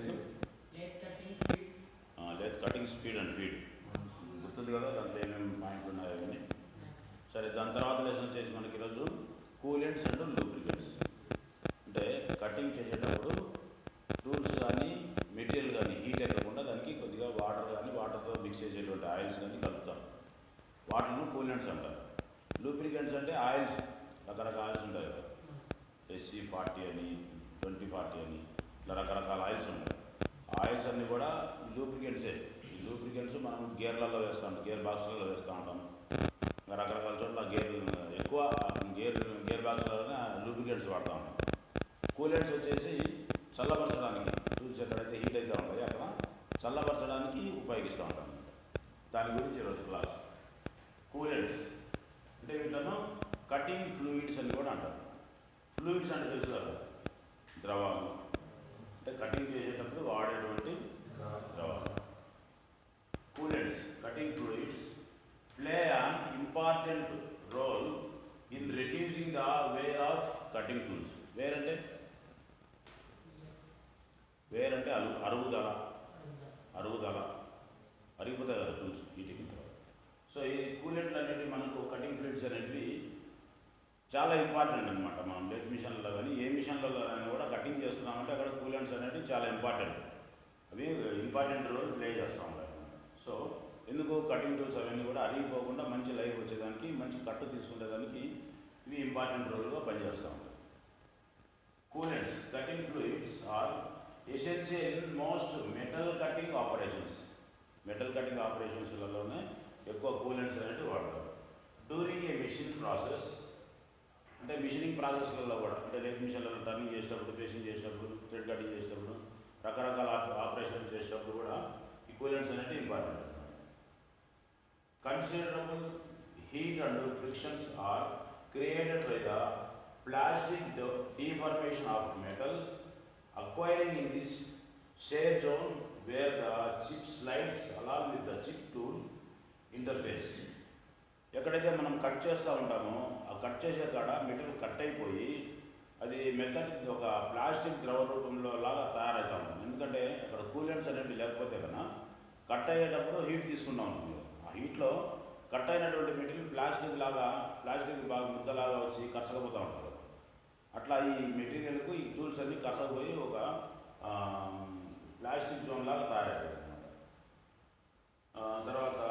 లేదు cutting speed and feed గుర్తుంది కదా, దాంట్లో ఏమేమి పాయింట్లు ఉన్నాయో అవన్నీ. సరే, దాని తర్వాత లెసన్ వచ్చేసి మనకి ఈరోజు కూలెంట్స్ అండ్ లూబ్రికెంట్స్. అంటే కటింగ్ చేసేటప్పుడు టూల్స్ కానీ మెటీరియల్ కానీ హీట్ ఎక్కకుండా దానికి కొద్దిగా వాటర్ కానీ వాటర్తో మిక్స్ చేసేటువంటి ఆయిల్స్ కానీ కలుపుతాం. వాటిని కూలెంట్స్ అంటారు. లూబ్రికెంట్స్ అంటే ఆయిల్స్, రకరకాల ఆయిల్స్ ఉంటాయి కదా, SC40 అని 2040 అని ఇట్లా రకరకాల ఆయిల్స్ ఉంటాయి. ఆయిల్స్ అన్నీ కూడా లూబ్రికెంట్సే. ఈ లూబ్రికెంట్స్ మనం గేర్లలో వేస్తూ ఉంటాం, గేర్ బాక్స్లలో వేస్తూ ఉంటాం. రకరకాల చోట్ల ఎక్కువ గేర్ బాక్స్లలోనే లూబ్రికెంట్స్ వాడుతూ ఉంటాం. కూలెంట్స్ వచ్చేసి చల్లబరచడానికి, టూల్స్ ఎక్కడైతే హీట్ అయితే ఉంటాయో అక్కడ చల్లబరచడానికి ఉపయోగిస్తూ ఉంటాం. దాని గురించి ఈరోజు క్లాస్. కూలెంట్స్ అంటే వీటిలో కటింగ్ ఫ్లూయిడ్స్ అని కూడా అంటారు. ఫ్లూయిడ్స్ అంటే తెలుసు కదా, ద్రవాలు. అంటే కటింగ్ చేసేటప్పుడు వాడేటువంటి ద్రవాలు. Coolants, cutting fluids play an important role in reducing the wear of cutting tools. Wear అంటే అరుగుదల అరిగిపోతాయి కదా టూల్స్ వీటికి. సో ఈ కూలెంట్లు అనేవి మనకు కటింగ్ ఫ్లూయిడ్స్ అనేవి చాలా ఇంపార్టెంట్ అనమాట. మనం లేత్ మిషన్లలో కానీ ఏ మిషన్లలో అయినా కూడా కటింగ్ చేస్తున్నామంటే అక్కడ కూలెంట్స్ అనేవి చాలా ఇంపార్టెంట్. అవి ఇంపార్టెంట్ రోల్ ప్లే చేస్తూ ఉంటాయి. సో ఎందుకు కటింగ్ టూల్స్ అవన్నీ కూడా అరిగిపోకుండా మంచి లైఫ్ వచ్చేదానికి, మంచి కట్టు తీసుకునేదానికి ఇవి ఇంపార్టెంట్ రోల్గా పనిచేస్తూ ఉంటాయి. Coolants, cutting fluids are essential in most metal cutting operations. Metal cutting ఆపరేషన్స్లలోనే ఎక్కువ కూలెంట్స్ అనేవి వాడతారు. డ్యూరింగ్ ఏ మిషన్ ప్రాసెస్, అంటే మిషనింగ్ ప్రాసెస్లలో కూడా, అంటే లేత్ మిషన్లలో టర్నింగ్ చేసేటప్పుడు, ఫేసింగ్ చేసేటప్పుడు, థ్రెడ్ కటింగ్ చేసేటప్పుడు, రకరకాల ఆపరేషన్స్ చేసేటప్పుడు కూడా ఈ కూలెంట్స్ అనేవి important. Considerable heat and frictions are created by the plastic deformation of metal acquiring in this shear zone where the chip slides along with the chip tool interface. ఎక్కడైతే మనం cut చేస్తూ ఉంటామో ఆ cut చేసే కాడ material cut అయిపోయి అది method ఒక ప్లాస్టిక్ ద్రవ రూపంలో లాగా తయారవుతూ ఉంటుంది. ఎందుకంటే అక్కడ కూలెంట్స్ అనేవి లేకపోతే కన్నా కట్ అయ్యేటప్పుడు హీట్ తీసుకుంటూ ఉంటుంది. ఆ హీట్లో కట్ అయినటువంటి మెటీరియల్ ప్లాస్టిక్ బాగా ముద్దలాగా వచ్చి కరసకపోతూ ఉంటుంది. అట్లా ఈ మెటీరియల్కు ఈ టూల్స్ అన్నీ కరసపోయి ఒక ప్లాస్టిక్ జోన్ లాగా తయారవుతుంది. తర్వాత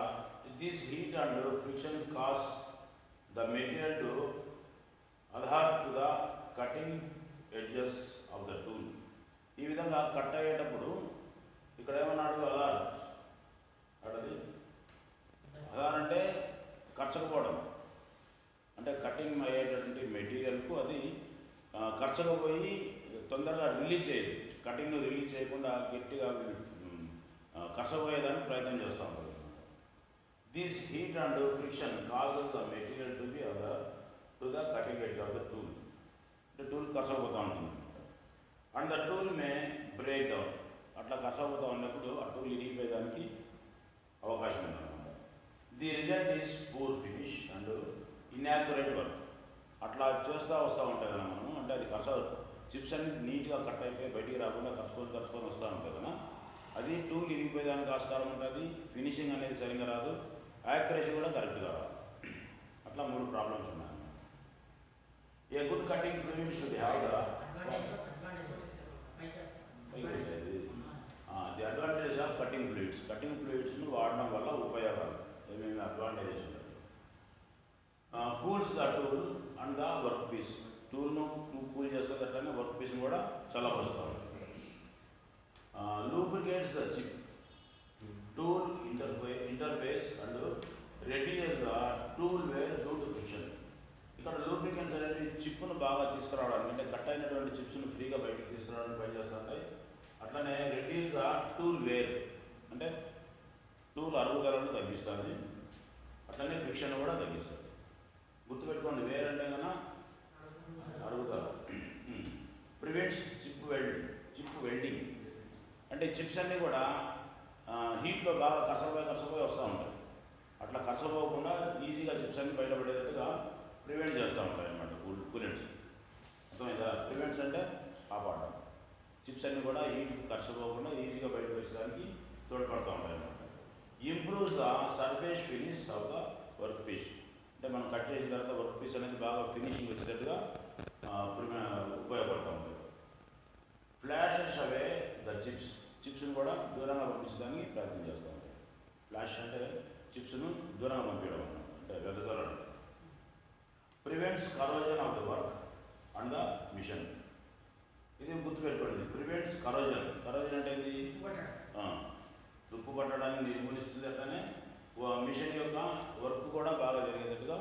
this heat and friction cos the material to adhere to the cutting edges of the tool. ఈ విధంగా కట్ అయ్యేటప్పుడు ఇక్కడ ఏమన్నాడు, అదార్ అంటే కరచకపోవడం, అంటే కటింగ్ అయ్యేటటువంటి మెటీరియల్కు అది కరచకపోయి తొందరగా రిలీజ్ చేయదు. కటింగ్ను రిలీజ్ చేయకుండా గట్టిగా కరచపోయేదానికి ప్రయత్నం చేస్తూ ఉంటుంది. This heat and friction causes the material to be to the cutting edge of the tool. అంటే టూల్ కరచపోతూ ఉంటుంది and the tool May break down. అట్లా కరచపోతూ ఉన్నప్పుడు ఆ టూల్ ఇరిగిపోయేదానికి అవకాశం ఉందన్నమాట. The result is poor finish and inaccurate work. అట్లా చేస్తూ వస్తూ ఉంటాయి కదా మనము, అంటే అది చిప్స్ అన్ని నీట్గా కట్ అయిపోయి బయటికి రాకుండా కరుచుకొని వస్తూ ఉంటాయి కదా, అది టూల్ ఇరిగిపోయేదానికి ఆస్కారం ఉంటుంది. ఫినిషింగ్ అనేది సరిగ్గా రాదు, యాక్యురసీ కూడా కరెక్ట్గా రాదు. అట్లా 3 ప్రాబ్లమ్స్ ఉన్నాయి. A good cutting fluid should have the advantage of cutting fluids. Cutting ఫ్లూయిడ్స్ను వాడడం వల్ల ఉపయోగాలు ఏమేమి అడ్వాంటేజెస్ ఉంటాయి. Cools the tool and the work piece. టూల్ను కూల్ చేస్తుంది, అట్లనే వర్క్ పీస్ని కూడా చల్లబరుస్తుంది. Lubricates the chip tool interface and reduce the tool wear due to friction. ఇక్కడ లూబ్రికెంట్స్ అనేది చిప్ను బాగా తీసుకురావడానికి, అంటే కట్ అయినటువంటి చిప్స్ను ఫ్రీగా బయటకు తీసుకురావడానికి పనిచేస్తుంటాయి. అట్లనే రెడ్యూస్ ద టూల్ వేర్, అంటే టూల్ అరుగుదలను తగ్గిస్తుంది. అట్లనే ఫ్రిక్షన్ కూడా తగ్గిస్తుంది. గుర్తుపెట్టుకోండి, వేర్ అంటే కన్నా అరుగుదల. ప్రివెంట్స్ చిప్ వెల్డింగ్, అంటే చిప్స్ అన్నీ కూడా హీట్లో బాగా కరసపోయి వస్తూ ఉంటాయి. అట్లా కరసపోకుండా ఈజీగా చిప్స్ అన్ని బయటపడేటట్టుగా ప్రివెంట్ చేస్తూ ఉంటాయి అన్నమాట కూలెంట్స్. అర్థమైందా? ప్రివెంట్స్ అంటే కాపాడడం. చిప్స్ చిప్స్ అన్నీ కూడా హీట్కి ఖర్చు పోకుండా ఈజీగా బయటకు వచ్చేదానికి తోడ్పడుతూ ఉంటాయి అన్నమాట. Improves the surface finish of the work piece. అంటే మనం కట్ చేసిన తర్వాత వర్క్ పీస్ అనేది బాగా ఫినిషింగ్ వచ్చేటట్టుగా ఉపయోగపడుతూ ఉంటుంది. ఫ్లాషెస్ అవే ద చిప్స్ని కూడా దూరంగా పంపించడానికి ప్రయత్నం చేస్తూ ఉంటాయి. ఫ్లాష్ అంటే చిప్స్ను దూరంగా పంపించడం అంటే వెదజల్లడం. Prevents corrosion of the work and the machine. ఇది గుర్తుపెట్టుకోండి, ప్రివెంట్స్ కరోజన్. కరోజన్ అంటే ఇది తుప్పు పట్టడాన్ని నిర్మూలిస్తుంది. అట్లనే మిషన్ యొక్క వర్క్ కూడా బాగా జరిగేటట్టుగా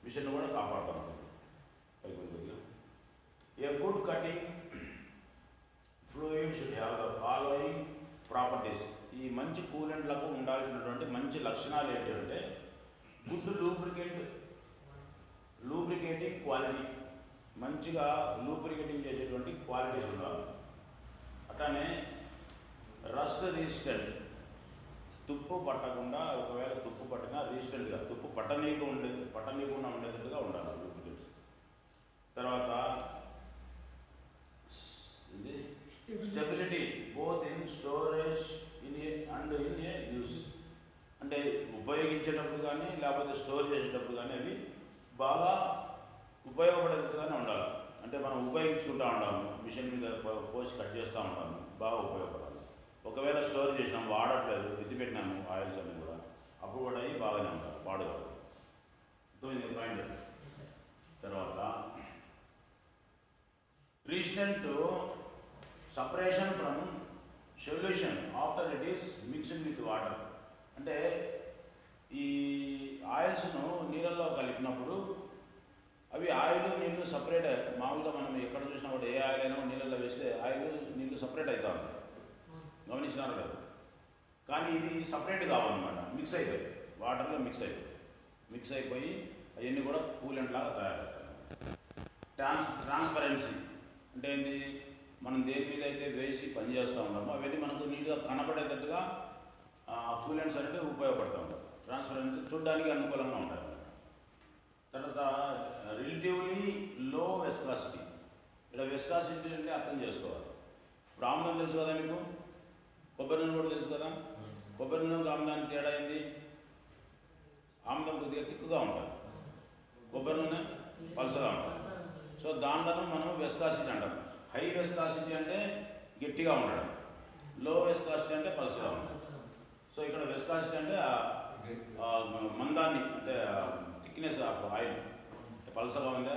మిషన్ కూడా కాపాడుతూ ఉంటుంది. ఏ good cutting fluid should have the following properties. ఈ మంచి కూలెంట్లకు ఉండాల్సినటువంటి మంచి లక్షణాలు ఏంటంటే గుడ్ లూబ్రికేటింగ్ క్వాలిటీ. మంచిగా లూబ్రికేటింగ్ చేసేటువంటి క్వాలిటీస్ ఉండాలి. అట్లానే రస్ట్ రెసిస్టెంట్, తుప్పు పట్టకుండా, ఒకవేళ తుప్పు పట్టినా రెసిస్టెంట్గా తుప్పు పట్టనీయకుండా ఉండేటట్టుగా ఉండాలి లూబ్రికెంట్స్. తర్వాత ఇది stability both in storage and in a use. అంటే ఉపయోగించేటప్పుడు కానీ లేకపోతే స్టోర్ చేసేటప్పుడు కానీ అవి బాగా ఉపయోగపడేట్టుగానే ఉండాలి. అంటే మనం ఉపయోగించుకుంటూ ఉంటాము, మిషన్ మీద పోసి కట్ చేస్తూ ఉంటాము, బాగా ఉపయోగపడాలి. ఒకవేళ స్టోర్ చేసినాం, వాడట్లేదు, ఎత్తిపెట్టినాము ఆయిల్స్ అన్నీ కూడా, అప్పుడు కూడా అవి బాగానే ఉంటారు, పాడుకోవాలి. పాయింట్. తర్వాత resistant to separation from solution after it is mixed with water. అంటే ఈ ఆయిల్స్ను నీళ్ళల్లో కలిపినప్పుడు అవి ఆయిల్ నీళ్ళు సపరేట్. మామూలుగా మనం ఎక్కడ చూసినా కూడా ఏ ఆయిల్ అయినా నీళ్ళల్లో వేస్తే నీళ్ళు సపరేట్ అవుతా ఉంటాయి, గమనించినారు కదా. కానీ ఇది సపరేట్ కావాలన్నమాట, మిక్స్ అయిపోయి వాటర్లో మిక్స్ అయిపోయి అవన్నీ కూడా కూలెంట్ లాగా తయారవుతాయి. ట్రాన్స్పరెన్సీ అంటే ఏంటి, మనం దేని మీద అయితే వేసి పనిచేస్తూ ఉంటామో అవన్నీ మనకు నీట్గా కనపడేటట్టుగా కూలెంట్స్ అనేవి ఉపయోగపడుతూ ఉంటాయి. ట్రాన్స్పరెన్సీ చూడడానికి అనుకూలంగా ఉంటాయి. తర్వాత రిలేటివ్లీ లో వెస్కాసిటీ. ఇక్కడ వెస్కాసిటీ అంటే అర్థం చేసుకోవాలి. ఇప్పుడు ఆమ్లం తెలుసు కదా మీకు, కొబ్బరి నూనె కూడా తెలుసు కదా. కొబ్బరి నూనె ఆమ్లానికి తేడా ఏంది? ఆమ్లం కొద్దిగా తిక్కుగా ఉంటుంది, కొబ్బరి నూనె పలుసగా ఉంటుంది. సో దాంట్లోనూ మనం వెస్కాసిటీ అంటాం. హై వెస్కాసిటీ అంటే గట్టిగా ఉండడం, లో వెస్కాసిటీ అంటే పలుసగా ఉండడం. సో ఇక్కడ వెస్కాసిటీ అంటే మందాన్ని, అంటే థిక్నెస్ ఆఫ్ ఆయిల్, పలుసగా ఉందా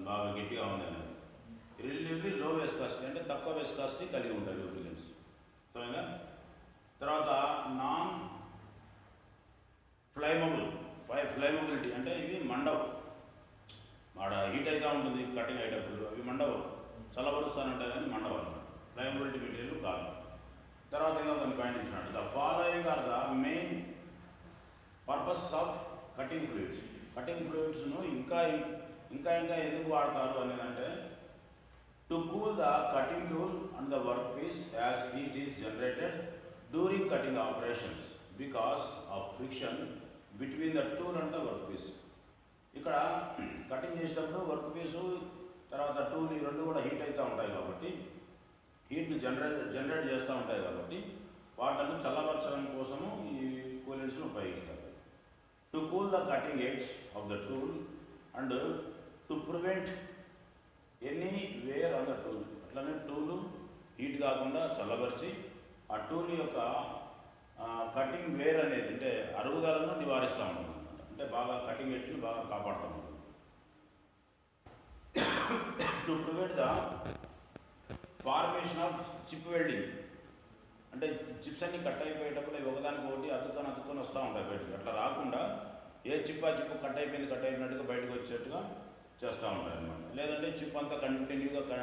బాగా గట్టిగా ఉంది అనేది. రిలేటివ్లీ లో వెస్కాసిటీ అంటే తక్కువ వెస్కాసిటీ కలిగి ఉంటాయి లూబ్రికెంట్స్. సరేనా? తర్వాత నాన్ ఫ్లైమబిలిటీ అంటే ఇవి మండవు, ఆడ హీట్ అయితే ఉంటుంది కటింగ్ అయ్యేటప్పుడు, అవి మండవు, చల్లబరుస్తానే ఉంటాయి కానీ మండవు అన్నమాట. ఫ్లైమబిలిటీ మెటీరియల్ కాదు. తర్వాత ఏదో కొన్ని పాయింట్ ఇచ్చినట్టు the following are the main purpose of cutting fluids. Cutting ఫ్లూయిడ్స్ను ఇంకా ఎందుకు వాడతారు అనేదంటే to cool the cutting tool and the work piece as heat is generated during cutting operations because of friction between the tool and the work piece. ఇక్కడ cutting చేసేటప్పుడు work piece తర్వాత tool ఈ రెండు కూడా హీట్ అవుతూ ఉంటాయి కాబట్టి, హీట్ని generate చేస్తూ ఉంటాయి కాబట్టి వాటిని చల్లబరచడం కోసము ఈ కూలెంట్స్ను ఉపయోగిస్తారు. To cool the cutting edge of the tool and to prevent any wear on the tool. అట్లనే టూలు హీట్ కాకుండా చల్లబరిచి ఆ టూల్ యొక్క కటింగ్ వేర్ అనేది అంటే అరుగుదలను నివారిస్తూ ఉంటుంది అనమాట. అంటే బాగా కటింగ్ ఎడ్జ్ని బాగా కాపాడుతూ ఉంటుంది. To prevent the formation of chip welding. అంటే చిప్స్ అన్ని కట్ అయిపోయేటప్పుడు ఒకదానికి ఒకటి అతుక్కొని వస్తూ ఉంటాయి బయటకు. అట్లా రాకుండా ఏ చిప్ ఆ చిప్పు కట్ అయిపోయినట్టుగా బయటకు వచ్చేట్టుగా చేస్తూ ఉంటాయి అన్నమాట. లేదంటే చిప్ అంతా కంటిన్యూగా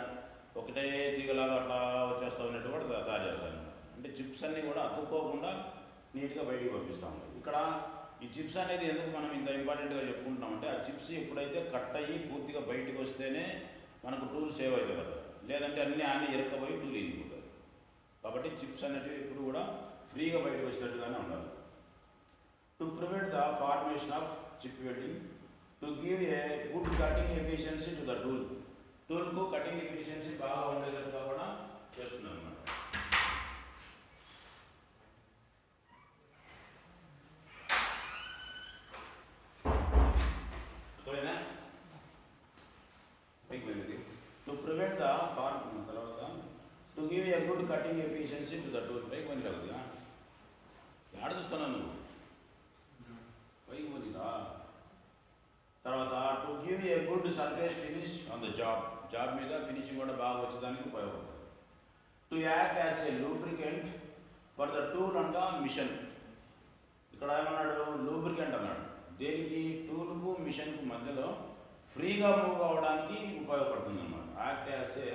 ఒకటే తీగలాగా అట్లా వచ్చేస్తూ ఉన్నట్టు కూడా తయారు చేస్తాను. అంటే చిప్స్ అన్నీ కూడా అతుక్కోకుండా నీట్గా బయటికి పంపిస్తూ ఉంటాయి. ఇక్కడ ఈ చిప్స్ అనేది ఎందుకు మనం ఇంత ఇంపార్టెంట్గా చెప్పుకుంటున్నామంటే, ఆ చిప్స్ ఎప్పుడైతే కట్ అయ్యి పూర్తిగా బయటకు వస్తేనే మనకు టూల్ సేవ్ అవుతుంది కదా, లేదంటే అన్నీ ఇరక్కపోయి టూల్ ఇరిగిపోతుంది. కాబట్టి చిప్స్ అనేటివి ఎప్పుడు కూడా ఫ్రీగా బయటకు వచ్చేటట్టుగానే ఉండాలి. To prevent the formation of chip welding, to give a good cutting efficiency to the tool. టూల్కు కటింగ్ ఎఫిషియన్సీ బాగా ఉండేటట్టుగా కూడా a good cutting efficiency to the tool. పైకి పోనీ లేవుగా ఆడ చూస్తున్నాను నువ్వు పైకి పోనీరా. తర్వాత to give a good surface finish on the job మీద ఫినిషింగ్ కూడా బాగా వచ్చేదానికి ఉపయోగపడుతుంది. To act as a lubricant for the tool and the machine. ఇక్కడ ఏమన్నాడు? లూబ్రికెంట్ అన్నాడు. దేనికి? టూల్కు మిషన్కు మధ్యలో ఫ్రీగా మూవ్ అవ్వడానికి ఉపయోగపడుతుంది అన్నమాట. యాక్ట్ యాజ్ ఏ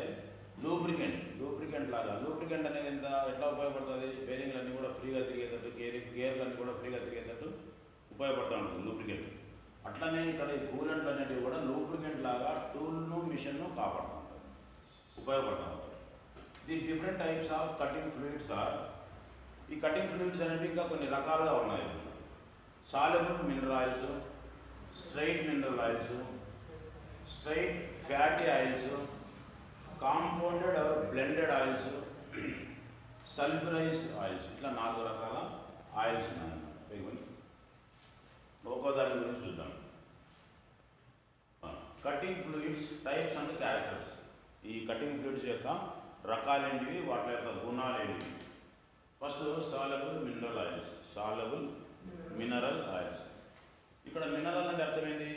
లూబ్రికెంట్ లాగా. లూబ్రికెంట్ అనేది ఎట్లా ఉపయోగపడుతుంది? బేరింగ్లన్నీ కూడా ఫ్రీగా తిరిగేటట్టు, గేర్లన్నీ కూడా ఫ్రీగా తిరిగేటట్టు ఉపయోగపడుతూ ఉంటుంది లూబ్రికెంట్. అట్లనే ఇక్కడ ఈ కూలెంట్లు అనేటివి కూడా లూబ్రికెంట్ లాగా టూల్ను మిషన్ను కాపాడుతూ ఉంటుంది, ఉపయోగపడుతూ ఉంటుంది. The different types of cutting fluids are. ఈ కటింగ్ ఫ్లూయిడ్స్ అనేవి ఇంకా కొన్ని రకాలుగా ఉన్నాయి. Soluble mineral oils, straight mineral oils, straight fatty oils, compounded or blended oils, sulphurised oils. ఇట్లా 4 రకాల ఆయిల్స్ ఉన్నాయి. ఒక్కో దాని గురించి చూద్దాం. Cutting fluids types and characters. ఈ కటింగ్ ఫ్లూయిడ్స్ యొక్క రకాలేంటివి, వాటి యొక్క గుణాలు ఏంటివి? First soluble mineral oils. Soluble mineral oils. ఇక్కడ మినరల్ అంటే అర్థమైంది?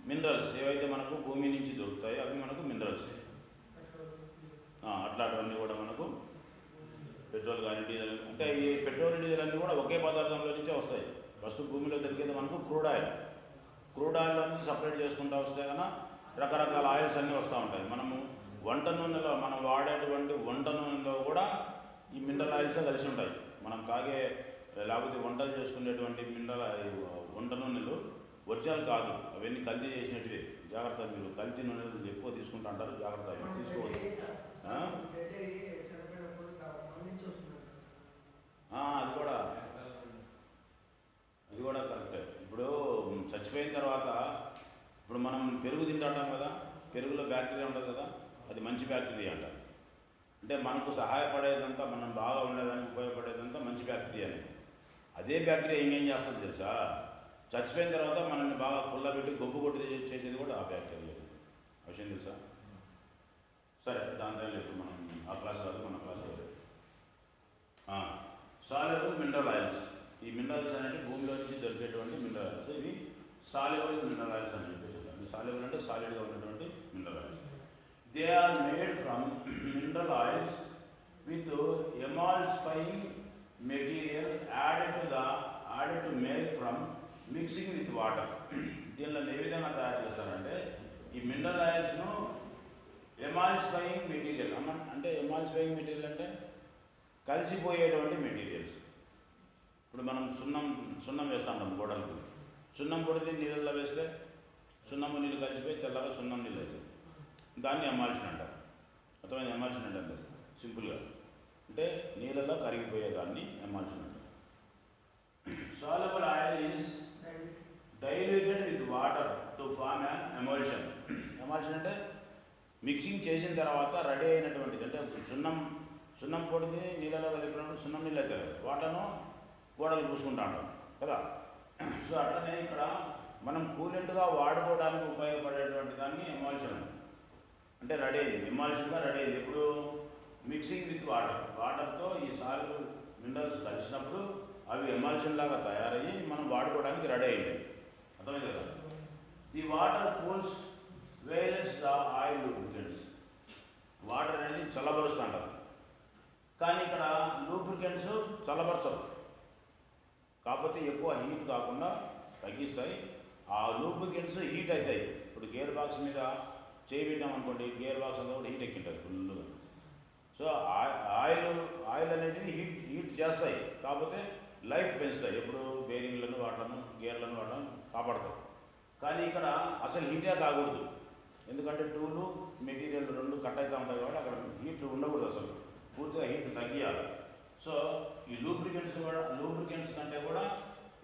మినరల్స్ ఏవైతే మనకు భూమి నుంచి దొరుకుతాయో అవి మనకు మినరల్స్. అట్లాంటివన్నీ కూడా మనకు పెట్రోల్ కానీ డీజిల్, అంటే ఈ పెట్రోల్ డీజిల్ అన్నీ కూడా ఒకే పదార్థంలో నుంచే వస్తాయి. ఫస్ట్ భూమిలో దొరికేది మనకు క్రూడ్ ఆయిల్. క్రూడ్ ఆయిల్లో నుంచి సపరేట్ చేసుకుంటూ వస్తే కన్నా రకరకాల ఆయిల్స్ అన్నీ వస్తూ ఉంటాయి. మనము వంట నూనెలో, మనం వాడేటువంటి వంట నూనెలో కూడా ఈ మినరల్ ఆయిల్సే కలిసి ఉంటాయి. మనం తాగే లేకపోతే వంటలు చేసుకునేటువంటి వంట నూనెలు ఒరిజినల్ కాదు, అవన్నీ కల్తీ చేసినట్టువే. జాగ్రత్త, మీరు కల్తీ నూనెలు ఎక్కువ తీసుకుంటూ అంటారు, జాగ్రత్త తీసుకోవద్దు. అది కూడా కరెక్టే. ఇప్పుడు చచ్చిపోయిన తర్వాత ఇప్పుడు మనం పెరుగు తింటాం కదా, పెరుగులో బ్యాక్టీరియా ఉంటుంది కదా, అది మంచి బ్యాక్టీరియా అంటారు. అంటే మనకు సహాయపడేదంతా, మనం బాగా ఉండేదానికి ఉపయోగపడేదంతా మంచి బ్యాక్టీరియానే. అదే బ్యాక్టీరియా ఇంకేం చేస్తుంది తెలుసా? చచ్చిపోయిన తర్వాత మనల్ని బాగా కుళ్ళబెట్టి గొప్ప కొట్టి చేసేది కూడా ఆ బ్యాక్టీరియా. విషయం తెలుసా? సరే, దాంతో లేదు, మనం ఆ క్లాస్ కాదు, మన క్లాస్ కాదు. Soluble mineral oils. ఈ మినరల్స్ అనేవి భూమిలో నుంచి దొరికేటువంటి మినరల్ ఆయిల్స్. ఇవి సాల్యుబుల్ మినరల్ ఆయిల్స్ అని చెప్పేసి. సాల్యుబుల్ అంటే సాలిడ్గా ఉన్నటువంటి mineral oils. They are made from mineral oils with emulsifying material added to make from mixing with water. దీనిలో ఏ విధంగా తయారు చేస్తారంటే, ఈ మినరల్ ఆయిల్స్ను ఎమాల్సిఫైయింగ్ మెటీరియల్ అంటే, ఎమాల్సిఫైయింగ్ మెటీరియల్ అంటే కలిసిపోయేటువంటి మెటీరియల్స్. ఇప్పుడు మనం సున్నం వేస్తూ ఉంటాం గోడలకు. సున్నం కొడితే నీళ్ళల్లో వేస్తే సున్నము నీళ్ళు కలిసిపోయి తెల్లగా సున్నం నీళ్ళు అవుతాయి. దాన్ని ఎమాల్షన్ అంటారు. అర్థమైంది? ఎమాల్షన్ అంటే సింపుల్గా అంటే నీళ్ళల్లో కరిగిపోయేదాన్ని ఎమాల్షన్ అంటారు. Soluble oil is diluted with water to form an emulsion. Emulsion అంటే మిక్సింగ్ చేసిన తర్వాత రెడీ అయినటువంటిది. అంటే సున్నం పొడిని నీళ్ళలో కలిపినప్పుడు సున్నం నీళ్ళు అవుతాయి, వాటర్ను గోడలు పూసుకుంటా ఉంటాం కదా. సో అట్లనే ఇక్కడ మనం కూలెంట్గా వాడుకోవడానికి ఉపయోగపడేటువంటి దాన్ని ఎమల్షన్ అంటే రెడీ అయింది, ఎమల్షన్గా రెడీ అయింది. ఇప్పుడు మిక్సింగ్ విత్ వాటర్తో ఈ సాల్యుబుల్ మినరల్స్ కలిసినప్పుడు అవి ఎమల్షన్ లాగా తయారయ్యి మనం వాడుకోవడానికి రెడీ అయ్యింది. అర్థమైంది కదా? The water cools various the oil lubricants. Water అనేది చల్లబరుస్తుంటారు, కానీ ఇక్కడ లూబ్రికెంట్స్ చల్లబరచవు, కాకపోతే ఎక్కువ హీట్ కాకుండా తగ్గిస్తాయి. ఆ లూబ్రికెంట్స్ హీట్ అవుతాయి. ఇప్పుడు గేర్ బాక్స్ మీద చేయి పెట్టామనుకోండి, గేర్ బాక్స్ అంతా కూడా హీట్ ఎక్కింటుంది ఫుల్గా. సో ఆయిల్ అనేటివి హీట్ చేస్తాయి, కాకపోతే లైఫ్ పెంచుతాయి. ఎప్పుడు బేరింగ్లను వాటర్ను, గేర్లను వాటర్ను కాపాడతాయి. కానీ ఇక్కడ అసలు హీటే కాకూడదు, ఎందుకంటే టూలు మెటీరియల్ రెండు కట్ అవుతూ ఉంటాయి కాబట్టి అక్కడ హీట్ ఉండకూడదు, అసలు పూర్తిగా హీట్ తగ్గియాలి. సో ఈ లూబ్రికెంట్స్ కంటే కూడా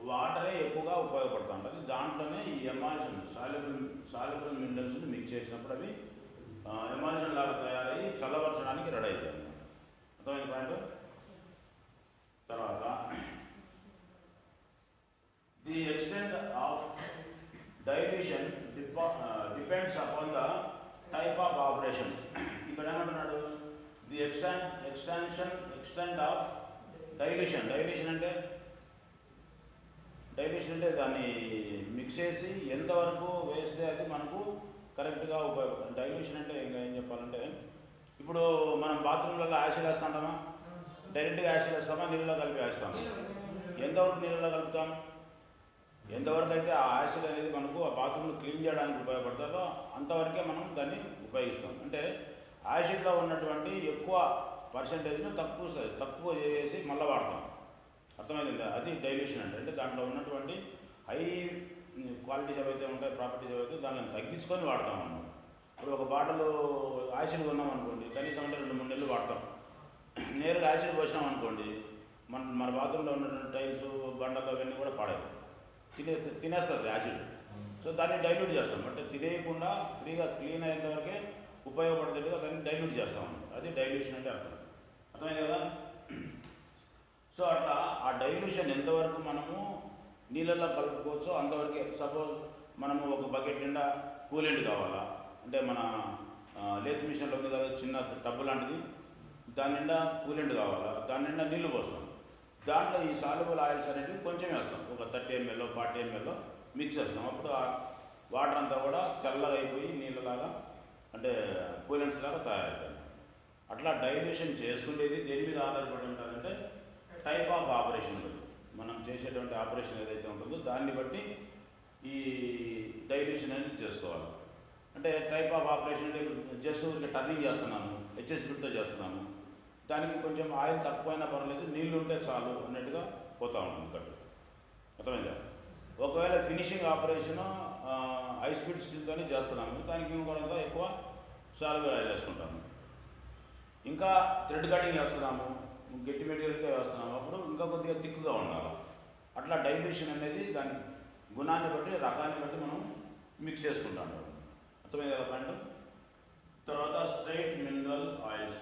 వాటరే ఎక్కువగా ఉపయోగపడుతూ ఉంటుంది. దాంట్లోనే ఈ ఎమాల్షన్ సాల్యుబుల్ మినరల్స్ని మిక్స్ చేసినప్పుడు అవి ఎమాల్షన్ లాగా తయారయ్యి చల్లబరచడానికి రెడీ అవుతాయి అన్నమాట. అర్థమైన పాయింట్. తర్వాత the extent of dilution depends upon the type of operation. ఇక్కడ ఎక్స్టెంట్ ఆఫ్ డైల్యూషన్ అంటే దాన్ని మిక్స్ చేసి ఎంతవరకు వేస్తే అది మనకు కరెక్ట్గా ఉపయోగపడుతుంది. డైల్యూషన్ అంటే ఇంకా ఏం చెప్పాలంటే, ఇప్పుడు మనం బాత్రూంలలో యాసిడ్ వేస్తాంటామా, డైరెక్ట్గా యాసిడ్ వేస్తామా, నీళ్ళలో కలిపి వేస్తామా? ఎంతవరకు నీళ్ళలో కలుపుతాం? ఎంతవరకు అయితే ఆ యాసిడ్ అనేది మనకు ఆ బాత్రూమ్ను క్లీన్ చేయడానికి ఉపయోగపడుతుందో అంతవరకే మనం దాన్ని ఉపయోగిస్తాం. అంటే యాసిడ్లో ఉన్నటువంటి ఎక్కువ పర్సెంటేజ్ను తక్కువ చేసి మళ్ళీ వాడతాం. అర్థమైంది? అది డైల్యూషన్ అంటే దాంట్లో ఉన్నటువంటి హై క్వాలిటీస్ ఏవైతే ఉంటాయి, ప్రాపర్టీస్ ఏవైతే దాన్ని తగ్గించుకొని వాడతాం అన్నమాట. ఇప్పుడు ఒక బాటిల్ యాసిడ్ కొన్నాం అనుకోండి, కనీసం అంటే 2-3 నెలలు వాడతాం. నేరుగా యాసిడ్ పోసినాం అనుకోండి, మన బాత్రూంలో ఉన్నటువంటి టైల్స్, బండలు అవన్నీ కూడా పాడాయి, తినేస్తుంది యాసిడ్. సో దాన్ని డైల్యూట్ చేస్తాం. అంటే తినేయకుండా ఫ్రీగా క్లీన్ అయ్యేంత వరకే ఉపయోగపడేట్టుగా దాన్ని డైల్యూట్ చేస్తాం. అది డైల్యూషన్ అంటే అర్థమైంది కదా? సో అట్లా ఆ డైల్యూషన్ ఎంతవరకు మనము నీళ్ళల్లో కలుపుకోవచ్చో అంతవరకే. సపోజ్ మనము ఒక బకెట్ నిండా కూలెంట్ కావాలా అంటే, మన లేత్ మిషన్లో ఉంది కదా చిన్న టబ్బు లాంటిది, దాని నిండా కూలెంట్ కావాలా, దాని నిండా నీళ్లు పోస్తాం. దాంట్లో ఈ సాల్యుబుల్ ఆయిల్స్ అనేవి కొంచెం వేస్తాం, ఒక 30 ml 40 ml మిక్స్ చేస్తాం. అప్పుడు ఆ వాటర్ అంతా కూడా తెల్లగా అయిపోయి నీళ్ళలాగా అంటే కూలెంట్స్ లాగా తయారవుతాయి. అట్లా డైల్యూషన్ చేసుకునేది దేని మీద ఆధారపడి ఉంటుందంటే, టైప్ ఆఫ్ ఆపరేషన్ ఉంటుంది. మనం చేసేటువంటి ఆపరేషన్ ఏదైతే ఉంటుందో దాన్ని బట్టి ఈ డైల్యూషన్ అనేది చేసుకోవాలి. అంటే టైప్ ఆఫ్ ఆపరేషన్ అంటే జస్ట్ టర్నింగ్ చేస్తున్నాము, హెచ్ఎస్బితో చేస్తున్నాము, దానికి కొంచెం ఆయిల్ తక్కువైనా పర్వాలేదు, నీళ్ళు ఉంటే చాలు అన్నట్టుగా పోతూ ఉంటుంది కట్టు. అర్థమైందా? ఒకవేళ ఫినిషింగ్ ఆపరేషన్ హై స్పీడ్ స్టీల్తోనే చేస్తున్నాము, దానికి ఇంకొంత ఎక్కువ సాల్యుబుల్ ఆయిల్ వేసుకుంటాము. ఇంకా థ్రెడ్ కటింగ్ వేస్తున్నాము, గట్టి మెటీరియల్గా వేస్తున్నాము, అప్పుడు ఇంకా కొద్దిగా థిక్గా ఉండాలి. అట్లా డైల్యూషన్ అనేది దాని గుణాన్ని బట్టి, రకాన్ని బట్టి మనం మిక్స్ చేసుకుంటాం. అర్థమైంది కదా పాయింట్? తర్వాత స్ట్రైట్ మినరల్ ఆయిల్స్.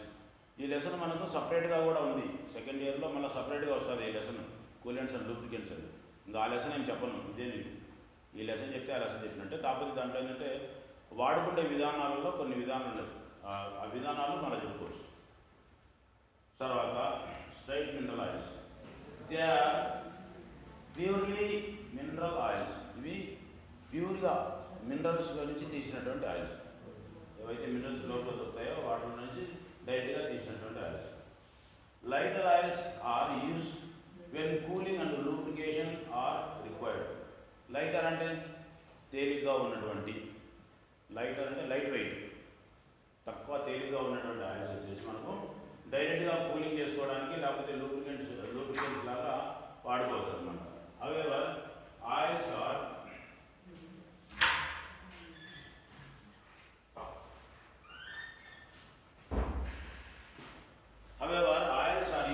ఈ లెసన్ మనకు సపరేట్గా కూడా ఉంది. సెకండ్ ఇయర్లో మళ్ళీ సపరేట్గా వస్తుంది ఈ లెసన్, కూలెంట్స్ అండ్ లూబ్రికెంట్స్ అని. ఇంకా ఆ లెసన్ నేను చెప్పను, ఇదే నేను ఈ లెసన్ చెప్తే ఆ లెసన్ చెప్పినట్టే. కాకపోతే దాంట్లో ఏంటంటే వాడుకునే విధానాలలో కొన్ని విధానాలు, ఆ విధానాలు మనం చెప్పుకోవచ్చు. తర్వాత straight mineral oils, they are purely mineral oils. ఇవి ప్యూర్గా మినరల్స్లో నుంచి తీసినటువంటి ఆయిల్స్. ఏవైతే మినరల్స్ లోపల దొరుకుతాయో వాటి నుంచి డైరెక్ట్గా తీసినటువంటి oils. Lighter oils are use when cooling and lubrication are required. Lighter అంటే తేలిగ్గా ఉన్నటువంటి, లైటర్ అంటే లైట్ వెయిట్, తక్కువ తేలిగ్గా ఉన్నటువంటి ఆయిల్స్ వచ్చేసి మనకు డైరెక్ట్గా కూలింగ్ చేసుకోవడానికి లేకపోతే లూబ్రికెంట్స్ లాగా వాడుకోవచ్చు అనమాట. However oils are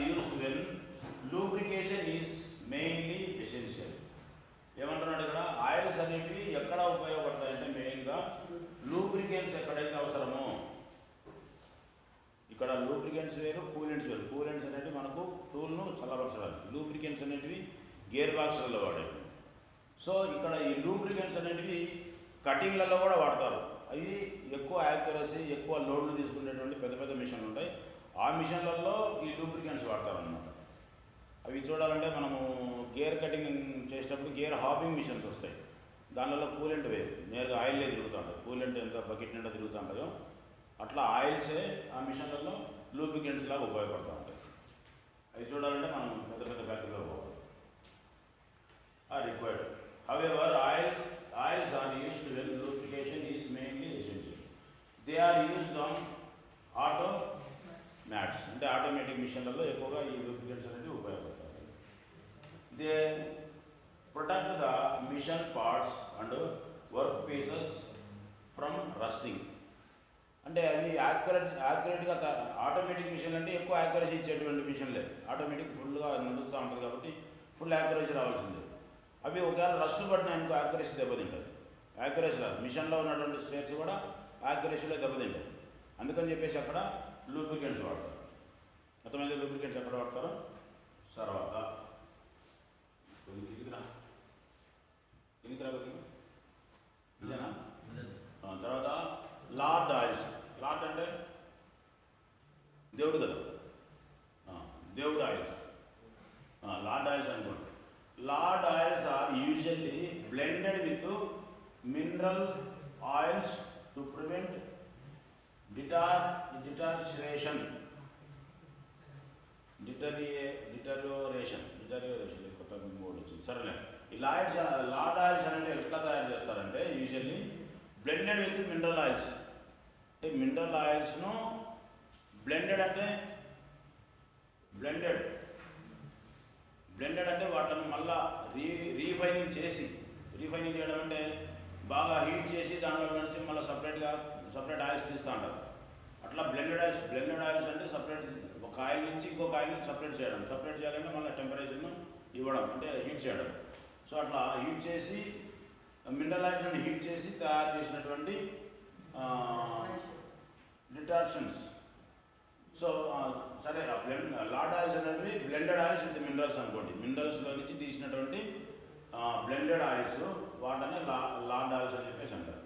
used when lubrication is mainly essential. ఏమంటున్నాడు ఇక్కడ? ఆయిల్స్ అనేవి ఎక్కడ ఉపయోగపడతాయంటే మెయిన్గా లూబ్రికెంట్స్ ఎక్కడైతే అవసరమో. ఇక్కడ లూబ్రికెంట్స్ వేరు, కూలెంట్స్ వేరు. కూలెంట్స్ అనేవి మనకు టూల్ను చల్లబరచడానికి, లూబ్రికెంట్స్ అనేవి గేర్ బాక్స్లలో వాడేవి. సో ఇక్కడ ఈ లూబ్రికెంట్స్ అనేవి కటింగ్లలో కూడా వాడతారు. అవి ఎక్కువ యాక్యురసీ, ఎక్కువ లోడ్లు తీసుకునేటువంటి పెద్ద పెద్ద మిషన్లు ఉంటాయి. ఆ మిషన్లలో ఈ లూబ్రికెంట్స్ వాడతారనమాట. అవి చూడాలంటే మనము గేర్ కటింగ్ చేసేటప్పుడు గేర్ హాబింగ్ మిషన్స్ వస్తాయి, దానిలో కూలెంట్ వేరు, నేరుగా ఆయిల్లే తిరుగుతూ ఉంటుంది. కూలెంట్ ఎంత బకెట్ నిండా తిరుగుతూ ఉంటుందో అట్లా ఆయిల్సే ఆ మిషన్లలో లూబ్రికెంట్స్ లాగా ఉపయోగపడుతూ ఉంటాయి. అవి చూడాలంటే మనం పెద్ద పెద్ద ఫ్యాక్టరీలో పోవాలి. Required. However oils are used when lubrication is mainly essential. They are used on automats, అంటే ఆటోమేటిక్ మిషన్లలో ఎక్కువగా ఈ లూబ్రికెంట్స్ అనేవి ఉపయోగపడతాయి. They protect the machine parts and work pieces from rusting. అంటే అవి యాక్యురేట్గా ఆటోమేటిక్ మిషన్లు అంటే ఎక్కువ యాక్యురసీ ఇచ్చేటువంటి మిషన్లే. ఆటోమేటిక్ ఫుల్గా నడుస్తూ ఉంటుంది కాబట్టి ఫుల్ యాక్యురసీ రావాల్సిందే. అవి ఒకవేళ రస్ట్ పడినాయనుకో యాక్యురసీ దెబ్బతింటుంది. యాక్యురసీ రాదు, మిషన్లో ఉన్నటువంటి స్పేర్స్ కూడా యాక్యురసీలో దెబ్బతింటాయి. అందుకని చెప్పేసి అక్కడ లూబ్రికెంట్స్ వాడతారు. అర్థమైంది? లూబ్రికెంట్స్ ఎక్కడ వాడతారు? తర్వాత ఇదేనా? తర్వాత లార్డ్ ఆయిల్స్. లార్డ్ అంటే దేవుడు కదా, దేవుడు ఆయిల్స్, లార్డ్ ఆయిల్స్ అనుకోండి. Lord oils are usually blended with mineral oils to prevent deterioration కొత్త మోడ్ వచ్చింది. సరేలే, ఈ లార్డ్ ఆయిల్స్ అనేది ఎట్లా తయారు చేస్తారంటే usually blended with mineral oils. అంటే మినరల్ ఆయిల్స్ను బ్లెండెడ్ అంటే వాటిని మళ్ళా రీఫైనింగ్ చేయడం అంటే బాగా హీట్ చేసి దాంట్లో కలిసి మళ్ళీ సపరేట్ ఆయిల్స్ తీస్తూ ఉంటారు. అట్లా బ్లెండెడ్ ఆయిల్స్ అంటే సపరేట్ ఒక ఆయిల్ నుంచి ఇంకొక ఆయిల్ సపరేట్ చేయాలంటే మళ్ళీ టెంపరేచర్ను ఇవ్వడం అంటే హీట్ చేయడం. సో అట్లా హీట్ చేసి మినరల్ ఆయిల్స్ని హీట్ చేసి తయారు చేసినటువంటి డిటార్షన్స్. సో సరే, లార్డ్ ఆయిల్స్ అనేవి బ్లెండెడ్ ఆయిల్స్ విత్ మినరల్స్ అనుకోండి. మినరల్స్లో నుంచి తీసినటువంటి బ్లెండెడ్ ఆయిల్స్ వాటిని లార్డ్ ఆయిల్స్ అని చెప్పేసి అంటారు.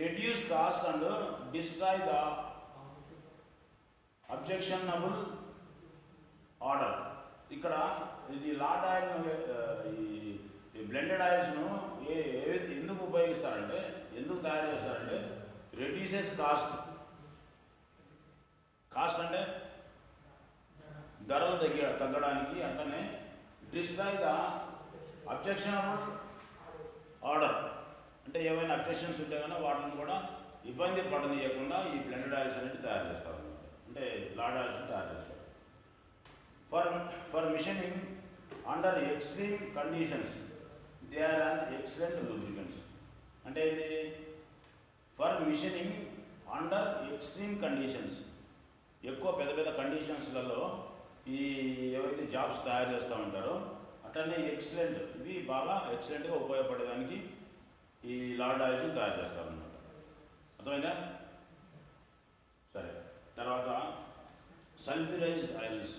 Reduce cost and destroy the objectionable order. ఇక్కడ ఇది లార్డ్ ఆయిల్, ఈ బ్లెండెడ్ ఆయిల్స్ను ఎందుకు ఉపయోగిస్తారంటే, ఎందుకు తయారు చేస్తారంటే రెడ్యూసెస్ కాస్ట్ అంటే ధరలు తగ్గడానికి, అట్లనే డిస్ట్రాయ్ ద అబ్జెక్షనబుల్ ఆర్డర్ అంటే ఏమైనా అబ్జెక్షన్స్ ఉంటే కన్నా వాటిని కూడా ఇబ్బంది పడనీయకుండా ఈ బ్లెండెడ్ ఆయిల్స్ అనేది తయారు చేస్తారు అన్నమాట. అంటే లార్డ్ ఆయిల్స్ని తయారు చేస్తారు. For machining under extreme conditions they are an excellent lubricants. అంటే ఇది for machining under extreme conditions, ఎక్కువ పెద్ద కండిషన్స్లలో ఈ ఏవైతే జాబ్స్ తయారు చేస్తూ ఉంటారో అట్లనే ఎక్సలెంట్, ఇవి బాగా ఎక్సలెంట్గా ఉపయోగపడేదానికి ఈ లార్డ్ ఆయిల్స్ తయారు చేస్తారన్నమాట. అర్థమైందా? సరే, తర్వాత సల్ఫ్యూరైజ్డ్ ఆయిల్స్.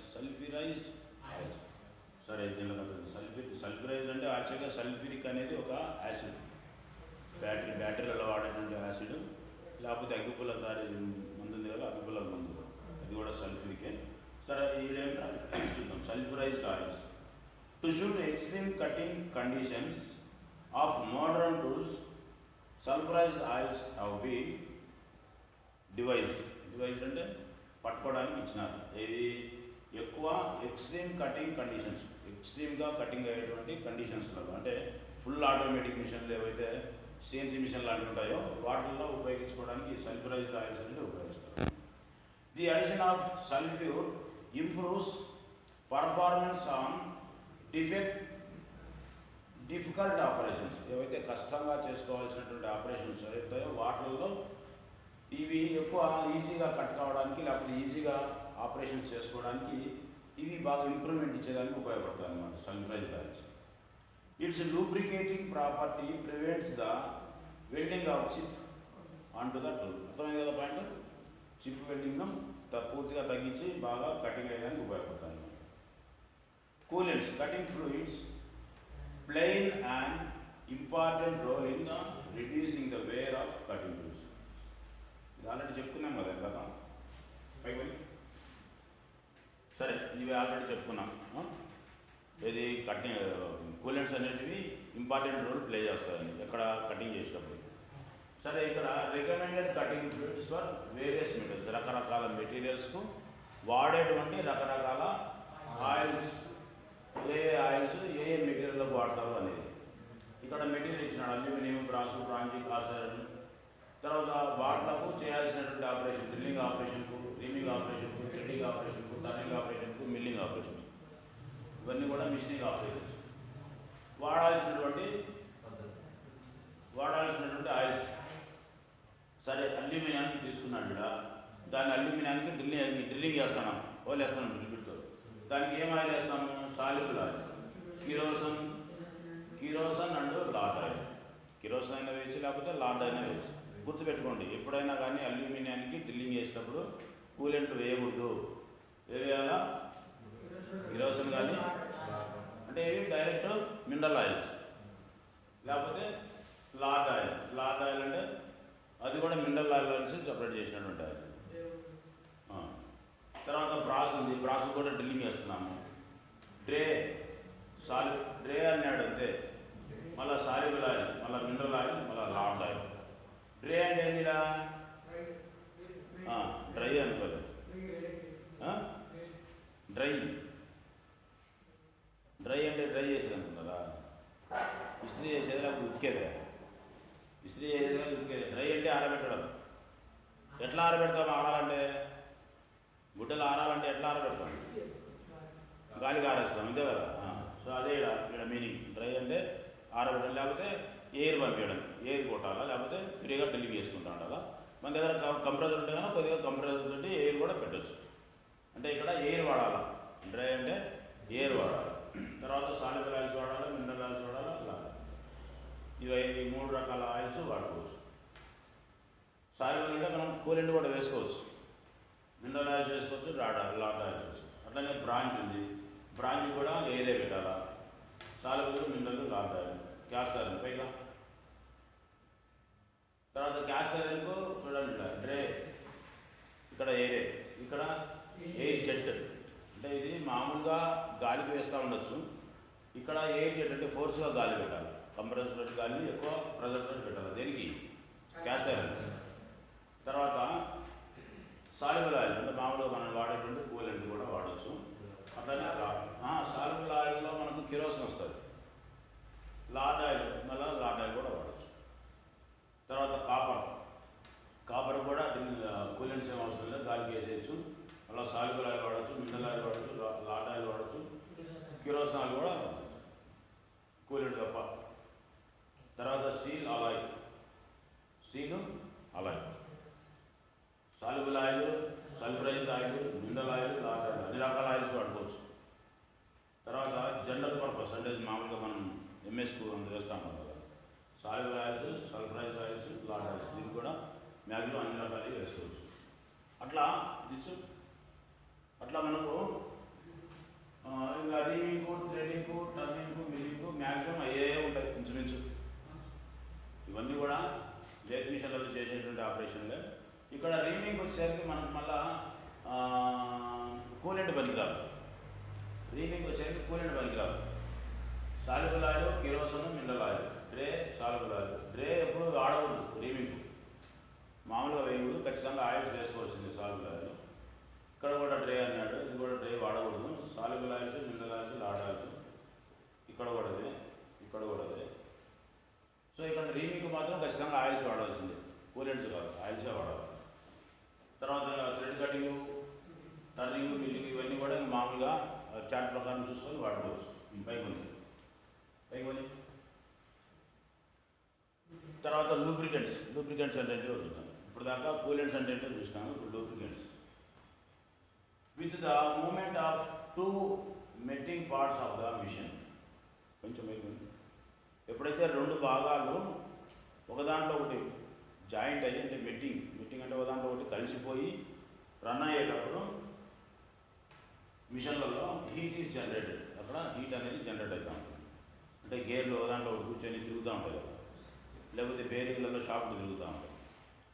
సరే, దీనిలో సల్ఫ్యూరైజ్డ్ అంటే యాక్చువల్గా సల్ఫ్యూరిక్ అనేది ఒక యాసిడ్, బ్యాటరీలలో వాడేటువంటి యాసిడ్, లేకపోతే అగ్గిపుల్ల తయారు మందు ఉంది కదా, అగ్గిపుల్ల మందు, అది కూడా సల్ఫ్యూరికే. సరే, ఇదేంటో చూద్దాం. Sulphurised oils to shoot extreme cutting conditions of modern tools, sulphurised oils have been devised అంటే పట్టుకోవడానికి ఇచ్చినారు. ఇది ఎక్కువ ఎక్స్ట్రీమ్ కటింగ్ కండిషన్స్, ఎక్స్ట్రీమ్గా కటింగ్ అయ్యేటువంటి కండిషన్స్లలో, అంటే ఫుల్ ఆటోమేటిక్ మిషన్లు ఏవైతే సిఎన్సీ మిషన్ లాంటివి ఉంటాయో వాటిల్లో ఉపయోగించుకోవడానికి ఈ సల్ఫ్యూరైజ్డ్ ఆయిల్స్ అనేది ఉపయోగిస్తారు. The addition of sulphur improves performance on difficult operations. ఏవైతే కష్టంగా చేసుకోవాల్సినటువంటి ఆపరేషన్స్ ఏవైతాయో వాటిల్లో ఇవి ఎక్కువ ఈజీగా కట్ కావడానికి, లేకపోతే ఈజీగా ఆపరేషన్స్ చేసుకోవడానికి ఇవి బాగా ఇంప్రూవ్మెంట్ ఇచ్చేదానికి ఉపయోగపడతాయి అన్నమాట sulphurised oils. Its lubricating property prevents the welding of chip on to the tool. అర్థమైంది కదా పాయింట్? చిప్ వెల్డింగ్ను పూర్తిగా తగ్గించి బాగా కటింగ్ అయ్యడానికి ఉపయోగపడతాయి అన్నమాట. Coolants, cutting fluids plane and important role in the reducing the wear of cutting tools. ఇది already చెప్పుకున్నాం కదా కదా పైకి. సరే, ఇవి ఆల్రెడీ చెప్పుకున్నాం. ఇది కటింగ్ కూలెంట్స్ అనేటివి ఇంపార్టెంట్ రోల్ ప్లే చేస్తాయండి ఎక్కడ కటింగ్ చేసేటప్పుడు. సరే, ఇక్కడ recommended cutting fluids for various materials, రకరకాల మెటీరియల్స్కు వాడేటువంటి రకరకాల ఆయిల్స్, ఏ ఆయిల్స్ ఏ మెటీరియల్లోకి వాడతారు అనేది. ఇక్కడ మెటీరియల్ ఇచ్చినాడు, అల్యూమినియం, బ్రాసు, బ్రాంజీ, కాసర్. తర్వాత వాటిలకు చేయాల్సినటువంటి ఆపరేషన్, డ్రిల్లింగ్ ఆపరేషన్కు, రీమింగ్ ఆపరేషన్కు, థ్రెడ్డింగ్ ఆపరేషన్కు, టర్నింగ్ ఆపరేషన్కు, మిల్లింగ్ ఆపరేషన్స్, ఇవన్నీ కూడా మిషనింగ్ ఆపరేషన్స్. వాడాల్సినటువంటి ఆయిల్స్. సరే, అల్యూమినియానికి తీసుకున్నాడు ఇక్కడ, దాన్ని అల్యూమినియానికి డ్రిల్లింగ్ చేస్తున్నాం, వేస్తున్నాం డ్రిల్తో. దానికి ఏం ఆయిల్ వేస్తాము? Soluble oil, kerosene and lord oil. Kerosene అయినా వేయచ్చు, లేకపోతే లార్డ్ అయినా వేయచ్చు. గుర్తుపెట్టుకోండి, ఎప్పుడైనా కానీ అల్యూమినియానికి డ్రిల్లింగ్ చేసేటప్పుడు కూలెంట్ వేయకూడదు. ఏ వేయాలా? కిరోసన్ కానీ, అంటే ఇవి డైరెక్ట్ మినరల్ ఆయిల్స్, లేకపోతే లార్డ్ ఆయిల్. లార్డ్ ఆయిల్ అంటే అది కూడా మినరల్ ఆయిల్ నుంచి సపరేట్ చేసినటువంటి ఆయిల్. బ్రాస్ ఉంది, బ్రాస్ కూడా డ్రిల్లింగ్ చేస్తున్నాము. డ్రే డ్రే అన్నాడు అంతే. మళ్ళీ సాల్యుబుల్ ఆయిల్, మళ్ళీ మినరల్ ఆయిల్, మళ్ళీ లార్డ్ ఆయిల్. డ్రే అంటే ఏంటిరా? డ్రై అనుకోలేదు, డ్రై అంటే డ్రై చేసేది అనుకున్నారా? ఇస్త్రీ చేసేది లేకపోతే ఉతికేదే? ఇస్త్రీ చేసేది కానీ ఉతికేది. డ్రై అంటే ఆరబెట్టడం. ఎట్లా ఆరబెడతాం? ఆరాలంటే గుడ్డలు ఆరాలంటే ఎట్లా ఆరబెడతాం? గాలికి ఆరేస్తాం, అంతే కదా. సో అదే ఇక్కడ మీనింగ్. డ్రై అంటే ఆరబెట్టడం, లేకపోతే ఎయిర్ పంపించడం, ఎయిర్ కొట్టాలా, లేకపోతే ఫ్రీగా డ్రిల్లింగ్ చేసుకుంటా ఉండాలా. మన దగ్గర కంప్రెసర్ ఉంటే కనుక కొద్దిగా కంప్రెసర్ తోటి ఎయిర్ కూడా పెట్టచ్చు. అంటే ఇక్కడ ఎయిర్ వాడాలి. డ్రై అంటే ఎయిర్ వాడాలి. తర్వాత సాల్యుబుల్ ఆయిల్స్ వాడాలి, మినరల్ ఆయిల్స్ వాడాలి. అట్లా ఈ 3 రకాల ఆయిల్స్ వాడుకోవచ్చు. సాల్యుబుల్ అంటే మనం కూలెంట్ కూడా వేసుకోవచ్చు, మినరల్ ఆయిల్స్ వేసుకోవచ్చు, లార్డ్ ఆయిల్స్ వేసుకోవచ్చు. అట్లనే బ్రాంచ్ ఉంది, బ్రాంచ్ కూడా ఎయిరే పెట్టాలా. Soluble, mineral, lord oil. Caste oil పైగా. తర్వాత క్యాస్ట్ ఆయిల్కు చూడండి, డ్రే ఇక్కడ ఎయిరే, ఇక్కడ ఎయిర్ జెట్. అంటే ఇది మామూలుగా గాలికి వేస్తూ ఉండొచ్చు. ఇక్కడ ఎయిర్ జెట్ అంటే ఫోర్స్గా గాలి పెట్టాలి, కంప్రెసర్ పెట్టి గాలిని ఎక్కువ ప్రెజర్ తోటి పెట్టాలి. దేనికి? Caste oil. తర్వాత సాల్యుబుల్ ఆయిల్ అంటే మామూలుగా మనం వాడేటువంటి కూలెంట్ కూడా వాడచ్చు. అట్లనే సాల్యుబుల్ ఆయిల్లో మనకు కిరోసిన్ వస్తుంది. లార్డ్ ఆయిల్, మళ్ళీ లార్డ్ ఆయిల్ కూడా వాడచ్చు. తర్వాత కాపర్ కూడా కూలెంట్స్ ఏం అవసరం లేదు, గాలికి వేసేయచ్చు. అలా సాల్యుబుల్ ఆయిల్ వాడచ్చు, మినరల్ ఆయిల్ వాడచ్చు, లార్డ్ ఆయిల్ వాడచ్చు, కిరోసిన్ ఆయిల్ కూడా కూలెంట్ తప్ప. తర్వాత steel alloy, soluble oil, sulphurised oil, mineral oil, lord oil, అన్ని రకాల ఆయిల్స్ వాడుకోవచ్చు. తర్వాత జనరల్ పర్పస్ అంటే మామూలుగా మనం ఎంఎస్కు వేస్తాం కదా, soluble oils, sulphurised oils, lord oils, దీనికి కూడా మ్యాక్సిమం అన్ని రకాలు వేసుకోవచ్చు. అట్లా మనకు ఇంకా reaming, threading, turning, milling maximum అయ్యే ఉంటాయి ఇంచుమించు. ఇవన్నీ కూడా లేత్ మిషన్లలో చేసేటువంటి ఆపరేషన్లే. ఇక్కడ రీమింగ్ వచ్చేసరికి మనకు మళ్ళా కూలెంట్ పనికిరాదు. Soluble oil, kerosene, mineral oil. Dry, soluble oil. Dry ఎప్పుడు వాడకూడదు, రీమింగ్ మామూలుగా వేయకూడదు, ఖచ్చితంగా ఆయిల్స్ వేసుకోవాల్సింది సాల్యుబుల్ ఆయిల్. ఇక్కడ కూడా డ్రే అన్నాడు, ఇది కూడా డ్రే వాడకూడదు. Soluble oils, mineral oils, lord oils. ఇక్కడ కూడా అదే. సో ఇక్కడ రీమింగ్ మాత్రం ఖచ్చితంగా ఆయిల్స్ వాడాల్సిందే, కూలెంట్స్ కాదు, ఆయిల్సే వాడాలి. తర్వాత థ్రెడ్ కటింగ్, టర్నింగ్, మిల్లింగ్ ఇవన్నీ కూడా మామూలుగా చార్ట్ ప్రకారం చూసుకొని వాడుకోవచ్చు. పైకి తర్వాత లూబ్రికెంట్స్ అంటే ఏంటో చూద్దాం. ఇప్పుడు దాకా కూలెంట్స్ అంటే ఏంటో చూసినాము. ఇప్పుడు lubricants with the movement of 2 mating parts of the machine. కొంచెం ఎప్పుడైతే 2 భాగాలు ఒకదాంట్లో ఒకటి జాయింట్ అయ్యి, అంటే మెట్టింగ్ అంటే ఒకదాంట్లో ఒకటి కలిసిపోయి రన్ అయ్యేటప్పుడు మిషన్లలో హీట్ ఈజ్ జనరేటెడ్. అక్కడ హీట్ అనేది జనరేట్ అవుతూ ఉంటుంది. అంటే గేర్లు ఒకదాంట్లో ఒకటి కూర్చొని తిరుగుతూ ఉంటాయి కదా, లేకపోతే బేరింగ్లలో షాప్లు తిరుగుతూ ఉంటాయి.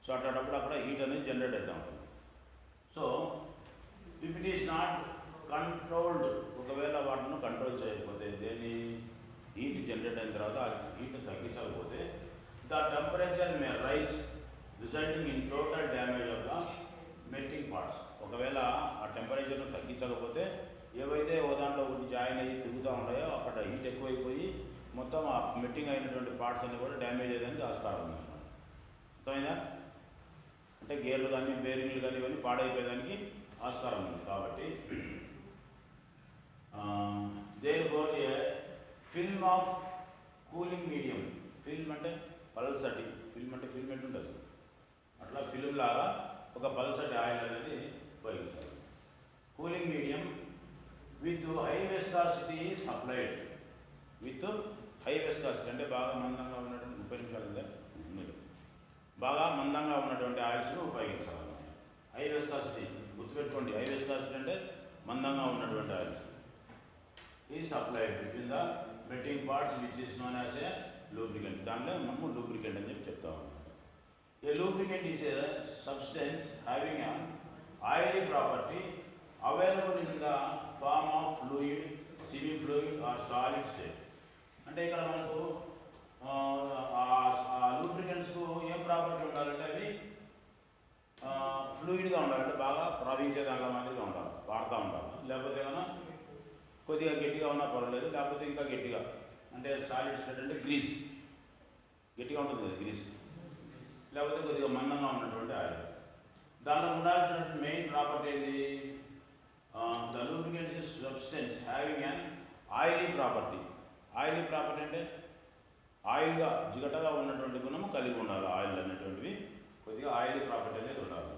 సో అట్లాంటప్పుడు అక్కడ హీట్ అనేది జనరేట్ అవుతూ ఉంటుంది. So if it is not controlled, ఒకవేళ వాటిని కంట్రోల్ చేయకపోతే, దేన్ని హీట్ జనరేట్ అయిన తర్వాత ఆ హీట్ తగ్గించకపోతే, the temperature may rise resulting in total damage of the mating parts. ఒకవేళ ఆ టెంపరేచర్ను తగ్గించకపోతే ఏవైతే ఓ దాంట్లో ఒకటి జాయిన్ అయ్యి తిరుగుతూ ఉంటాయో అక్కడ హీట్ ఎక్కువైపోయి మొత్తం ఆ మెట్టింగ్ అయినటువంటి పార్ట్స్ అన్ని కూడా డ్యామేజ్ అయ్యేదానికి ఆస్కారం ఉంది. అర్థమైందా? అంటే గేర్లు కానీ, బేరింగ్లు కానీ ఇవన్నీ పాడైపోయేదానికి ఆస్కారం ఉంది. కాబట్టి therefore a film of cooling medium. Film అంటే పల్సటి, ఫిల్మ్ అంటే ఫిల్మెంట్ ఉంటుంది. అట్లా ఫిల్మ్ లాగా ఒక పల్సటి ఆయిల్ అనేది ఉపయోగించాలి. Cooling medium with high viscosity is applied. With high viscosity అంటే బాగా మందంగా ఉన్నటువంటి 30 నిమిషాలు ఉంది, బాగా మందంగా ఉన్నటువంటి ఆయిల్స్ను ఉపయోగించాలి. హై విస్కాసిటీ గుర్తుపెట్టుకోండి, హై విస్కాసిటీ అంటే మందంగా ఉన్నటువంటి oils is applied between the mating parts which is known as a lubricant. దాంట్లో మనము లూబ్రికెంట్ అని చెప్పి చెప్తా ఉన్నాం. A lubricant is a substance having an oily property available in the form of fluid, semi fluid or solid state. అంటే ఇక్కడ మనకు లూబ్రికెంట్స్కు ఏం ప్రాపర్టీ ఉండాలంటే అవి ఫ్లూయిడ్గా ఉండాలంటే బాగా ప్రవహించే దాంట్లో మాదిరిగా ఉండాలి, వాడుతూ ఉండాలి. లేకపోతే ఏమైనా కొద్దిగా గట్టిగా ఉన్నా పర్వాలేదు, లేకపోతే ఇంకా గట్టిగా అంటే సాలిడ్ స్టేట్ అంటే గ్రీస్ గట్టిగా ఉంటుంది కదా గ్రీస్, లేకపోతే కొద్దిగా మందంగా ఉన్నటువంటి ఆయిల్. దాంట్లో ఉండాల్సినటువంటి మెయిన్ ప్రాపర్టీ ఏంటి? The lubricant is substance having an oily property. Oily property అంటే ఆయిల్గా జిగటగా ఉన్నటువంటి గుణము కలిగి ఉండాలి. ఆయిల్ అనేటువంటివి కొద్దిగా ఆయిలీ ప్రాపర్టీ అనేది ఉండాలి.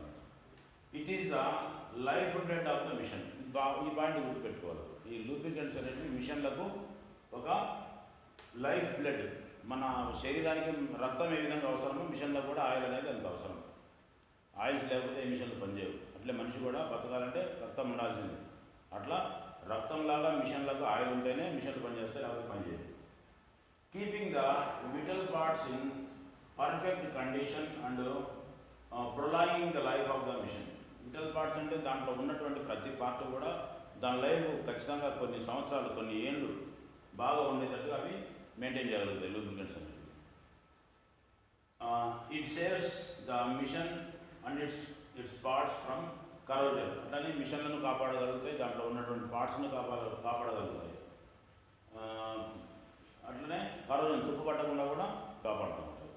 It is the life blood of the machine. ఈ పాయింట్ గుర్తుపెట్టుకోవాలి. ఈ లూబ్రికెంట్స్ అనేవి మిషన్లకు ఒక లైఫ్ బ్లడ్. మన శరీరానికి రక్తం ఏ విధంగా అవసరమో మిషన్లకు కూడా ఆయిల్ అనేది అంత అవసరం. ఆయిల్స్ లేకపోతే ఈ మిషన్లు పనిచేయవు. అట్లే మనిషి కూడా బతకాలంటే రక్తం ఉండాల్సింది. అట్లా రక్తంలాగా మిషన్లకు ఆయిల్ ఉంటేనే మిషన్లు పనిచేస్తే, లేకపోతే పనిచేయవు. Keeping the vital parts in perfect condition and prolonging the life of the machine. Vital parts అంటే దాంట్లో ఉన్నటువంటి ప్రతి పార్ట్ కూడా దాని లైఫ్ ఖచ్చితంగా కొన్ని సంవత్సరాలు, కొన్ని ఏళ్ళు బాగా ఉండేటట్టుగా అవి మెయింటైన్ చేయగలుగుతాయి లూబ్రికెంట్స్ అనేవి. It saves the machine and its parts from corrosion. అట్లానే మిషన్లను కాపాడగలుగుతాయి, దాంట్లో ఉన్నటువంటి పార్ట్స్ను కాపాడగలుగుతాయి. అట్లనే కరోజన్ తుప్పు పట్టకుండా కూడా కాపాడుతూ ఉంటాయి.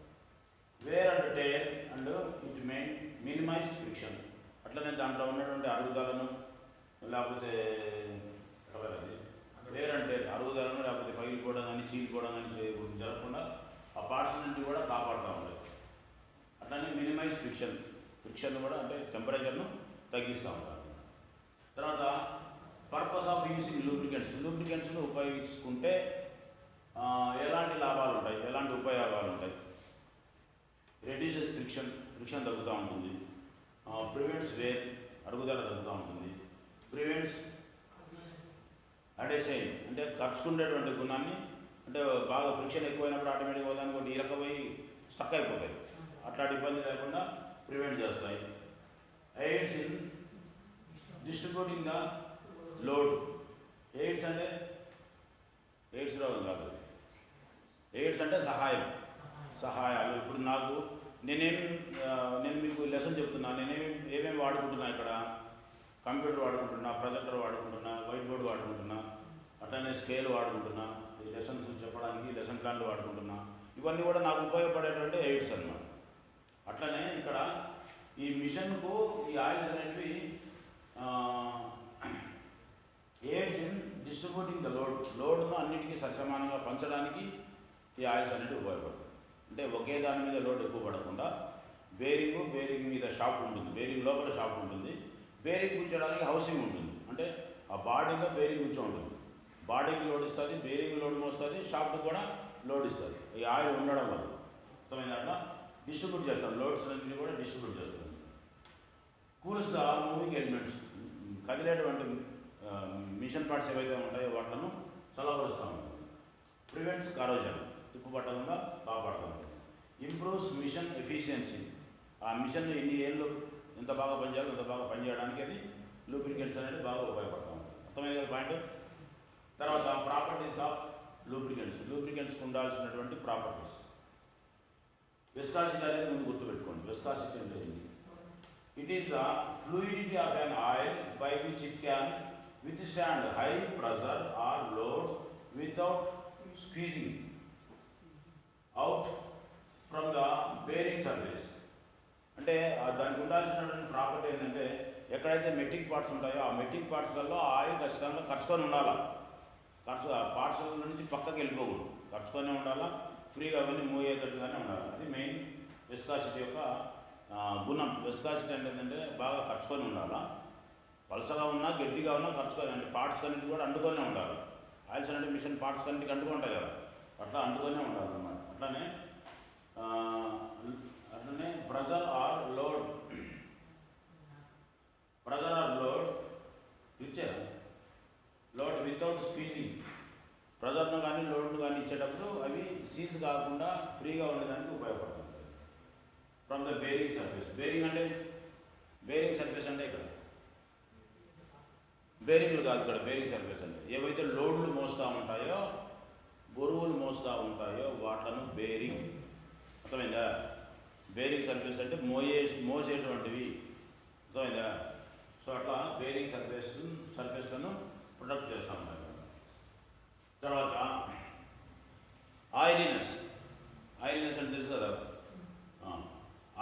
Wear and tear and it minimize friction. అట్లనే దాంట్లో ఉన్నటువంటి అరుగుదలను, లేకపోతే వేర్ అంటే అరుగుదలను, లేకపోతే పగిలిపోవడం కానీ చీలిపోవడం కానీ జరగకుండా ఆ పార్ట్స్ నుండి కూడా కాపాడుతూ ఉంటాయి. అట్లనే మినిమైజ్ ఫ్రిక్షన్ కూడా అంటే టెంపరేచర్ను తగ్గిస్తూ ఉంటారు. తర్వాత పర్పస్ ఆఫ్ యూజింగ్ లూబ్రికెంట్స్ను ఉపయోగించుకుంటే ఎలాంటి లాభాలు ఉంటాయి, ఎలాంటి ఉపయోగాలు ఉంటాయి? రెడ్యూసెస్ ఫ్రిక్షన్ తగ్గుతూ ఉంటుంది. ప్రివెంట్స్ వేర్, అరుగుదల తగ్గుతూ ఉంటుంది. ప్రివెంట్స్ అడెసైన్ అంటే ఖర్చుకునేటువంటి గుణాన్ని, అంటే బాగా ఫ్రిక్షన్ ఎక్కువైనప్పుడు ఆటోమేటిక్గా దానికి ఒకటి ఇరకపోయి స్టక్ అయిపోతాయి. అట్లాంటి ఇబ్బంది లేకుండా ప్రివెంట్ చేస్తాయి. AIDS in distributing the load. AIDS అంటే ఎయిడ్స్ రోగం కాదు, ఎయిడ్స్ అంటే సహాయాలు. ఇప్పుడు నేను మీకు లెసన్ చెప్తున్నా, ఏమేమి వాడుకుంటున్నా ఇక్కడ? కంప్యూటర్ వాడుకుంటున్నా, ప్రొజెక్టర్ వాడుకుంటున్నా, వైట్ బోర్డు వాడుకుంటున్నా, అట్లనే స్కేల్ వాడుకుంటున్నా, ఈ లెసన్స్ చెప్పడానికి లెసన్ ప్లాన్లు వాడుకుంటున్నా. ఇవన్నీ కూడా నాకు ఉపయోగపడేటువంటి ఎయిడ్స్ అన్నమాట. అట్లనే ఇక్కడ ఈ మిషన్కు ఈ ఆయిల్స్ అనేవి ఎయిడ్స్ ఇన్ డిస్ట్రిబ్యూటింగ్ ద లోడ్ను అన్నిటికీ సమానంగా పంచడానికి ఈ ఆయిల్స్ అనేవి ఉపయోగపడతాయి. అంటే ఒకే దాని మీద లోడ్ ఎక్కువ పడకుండా బేరింగ్ మీద షాఫ్ట్ ఉంటుంది, బేరింగ్ లోపల షాఫ్ట్ ఉంటుంది, బేరింగ్ కూర్చోడానికి హౌసింగ్ ఉంటుంది. అంటే ఆ బాడీలో బేరింగ్ కూర్చో ఉంటుంది, బాడీకి లోడ్ ఇస్తుంది, బేరింగ్ లోడ్ మోస్తుంది, షాఫ్ట్ కూడా లోడ్ ఇస్తుంది. ఈ ఆయిల్ ఉండడం వల్ల మొత్తమైన అట్లా డిస్ట్రిబ్యూట్ చేస్తారు, లోడ్స్ అన్నింటినీ కూడా డిస్ట్రిబ్యూట్ చేస్తారు. కూల్స్ ద మూవింగ్ ఎలిమెంట్స్, కదిలేటువంటి మిషన్ పార్ట్స్ ఏవైతే ఉంటాయో వాటిను చల్లబరుస్తూ ఉంటుంది. ప్రివెంట్స్ కరోజన్, తుప్పు పట్టకుండా కాపాడుతూ ఉంటుంది. ఇంప్రూవ్స్ మిషన్ ఎఫిషియన్సీ, ఆ మిషన్ ఎన్ని ఏళ్ళు ఎంత బాగా పనిచేయాలో అంత బాగా పనిచేయడానికి అది లూబ్రికెంట్స్ అనేది బాగా ఉపయోగపడుతూ ఉంటుంది. అర్థమైంది పాయింట్. తర్వాత ప్రాపర్టీస్ ఆఫ్ లూబ్రికెంట్స్కి ఉండాల్సినటువంటి ప్రాపర్టీస్. విస్కాసిటీ అనేది ముందు గుర్తుపెట్టుకోండి. విస్కాసిటీ అంటే ఏంటి? It is the fluidity of an oil by which it can withstand high pressure or load without squeezing out from the bearing surface. అంటే దానికి ఉండాల్సినటువంటి ప్రాపర్టీ ఏంటంటే ఎక్కడైతే మెట్టింగ్ పార్ట్స్ ఉంటాయో ఆ మెట్టింగ్ పార్ట్స్లలో ఆయిల్ ఖచ్చితంగా ఖర్చుకొని ఉండాలా. పార్ట్స్ నుంచి పక్కకి వెళ్ళిపోకూడదు, ఖర్చుకొనే ఉండాలా, ఫ్రీగా అవన్నీ మూవ్ అయ్యేటట్టుగానే ఉండాలి. అది మెయిన్ విస్కాసిటీ యొక్క గుణం. విస్కాసిటీ అంటే ఏంటంటే బాగా ఖర్చుకొని ఉండాలా, పలసగా ఉన్నా గట్టిగా ఉన్నా ఖర్చుకొని, అంటే పార్ట్స్ కన్నింటి కూడా అంటుకొనే ఉండాలి. ఆయిల్స్ అంటే మిషన్ పార్ట్స్ కన్నింటికి అంటుకుంటాయి కదా, అట్లా అంటుకొనే ఉండాలి అన్నమాట. అట్లనే ప్రెజర్ ఆర్ లోడ్ ఇచ్చారు. లోడ్ వితౌట్ స్క్వీజింగ్, ప్రెజర్ను కానీ లోడ్ను కానీ ఇచ్చేటప్పుడు అవి సీజ్ కాకుండా ఫ్రీగా ఉండడానికి ఉపయోగపడుతుంది. From the bearing surface. Bearing surface అంటే ఇక్కడ బేరింగ్లు కాదు, ఇక్కడ బేరింగ్ సర్ఫేస్ అంటే ఏవైతే లోడ్లు మోస్తూ ఉంటాయో, బరువులు మోస్తూ ఉంటాయో వాట్లను బేరింగ్. అర్థమైందా? బేరింగ్ సర్ఫేస్ అంటే మోసేటువంటివి. అర్థమైందా? సో అట్లా బేరింగ్ సర్ఫేస్లను ప్రొటెక్ట్ చేస్తూ ఉంటాయి. తర్వాత ఆయిలీనెస్ అంటే తెలుసు కదా.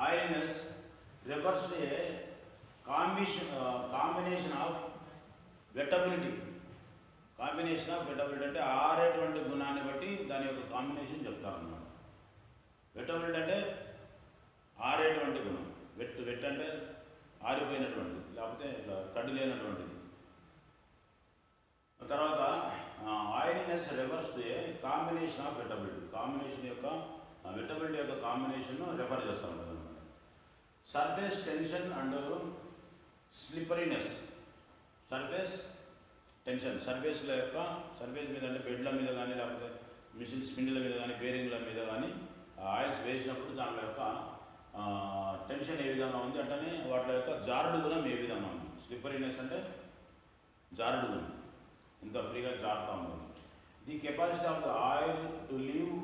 Oiliness refers to a combination of wettability అంటే ఆరేటువంటి గుణాన్ని బట్టి దాని యొక్క కాంబినేషన్ చెప్తారన్నమాట. వెటబిలిటీ అంటే ఆరేటువంటి గుణం, వెట్ అంటే ఆరిపోయినటువంటిది, లేకపోతే ఇట్లా తడి లేనటువంటిది. తర్వాత oiliness refers to a combination of wettability యొక్క కాంబినేషన్ రెఫర్ చేస్తూ ఉంటుంది అనమాట. Surface tension and slipperiness. Surface మీద అంటే బెడ్ల మీద కానీ, లేకపోతే మిషన్ స్పిన్ల మీద కానీ, బేరింగ్ల మీద కానీ ఆయిల్స్ వేసినప్పుడు దాని యొక్క టెన్షన్ ఏ విధంగా ఉంది, అట్లనే వాటి యొక్క జారుడు గుణం ఏ విధంగా ఉంది. స్లిప్పరీనెస్ అంటే జారుడు గుణం, ఇంత ఫ్రీగా జారుతూ ఉంటుంది. The capacity of the oil to leave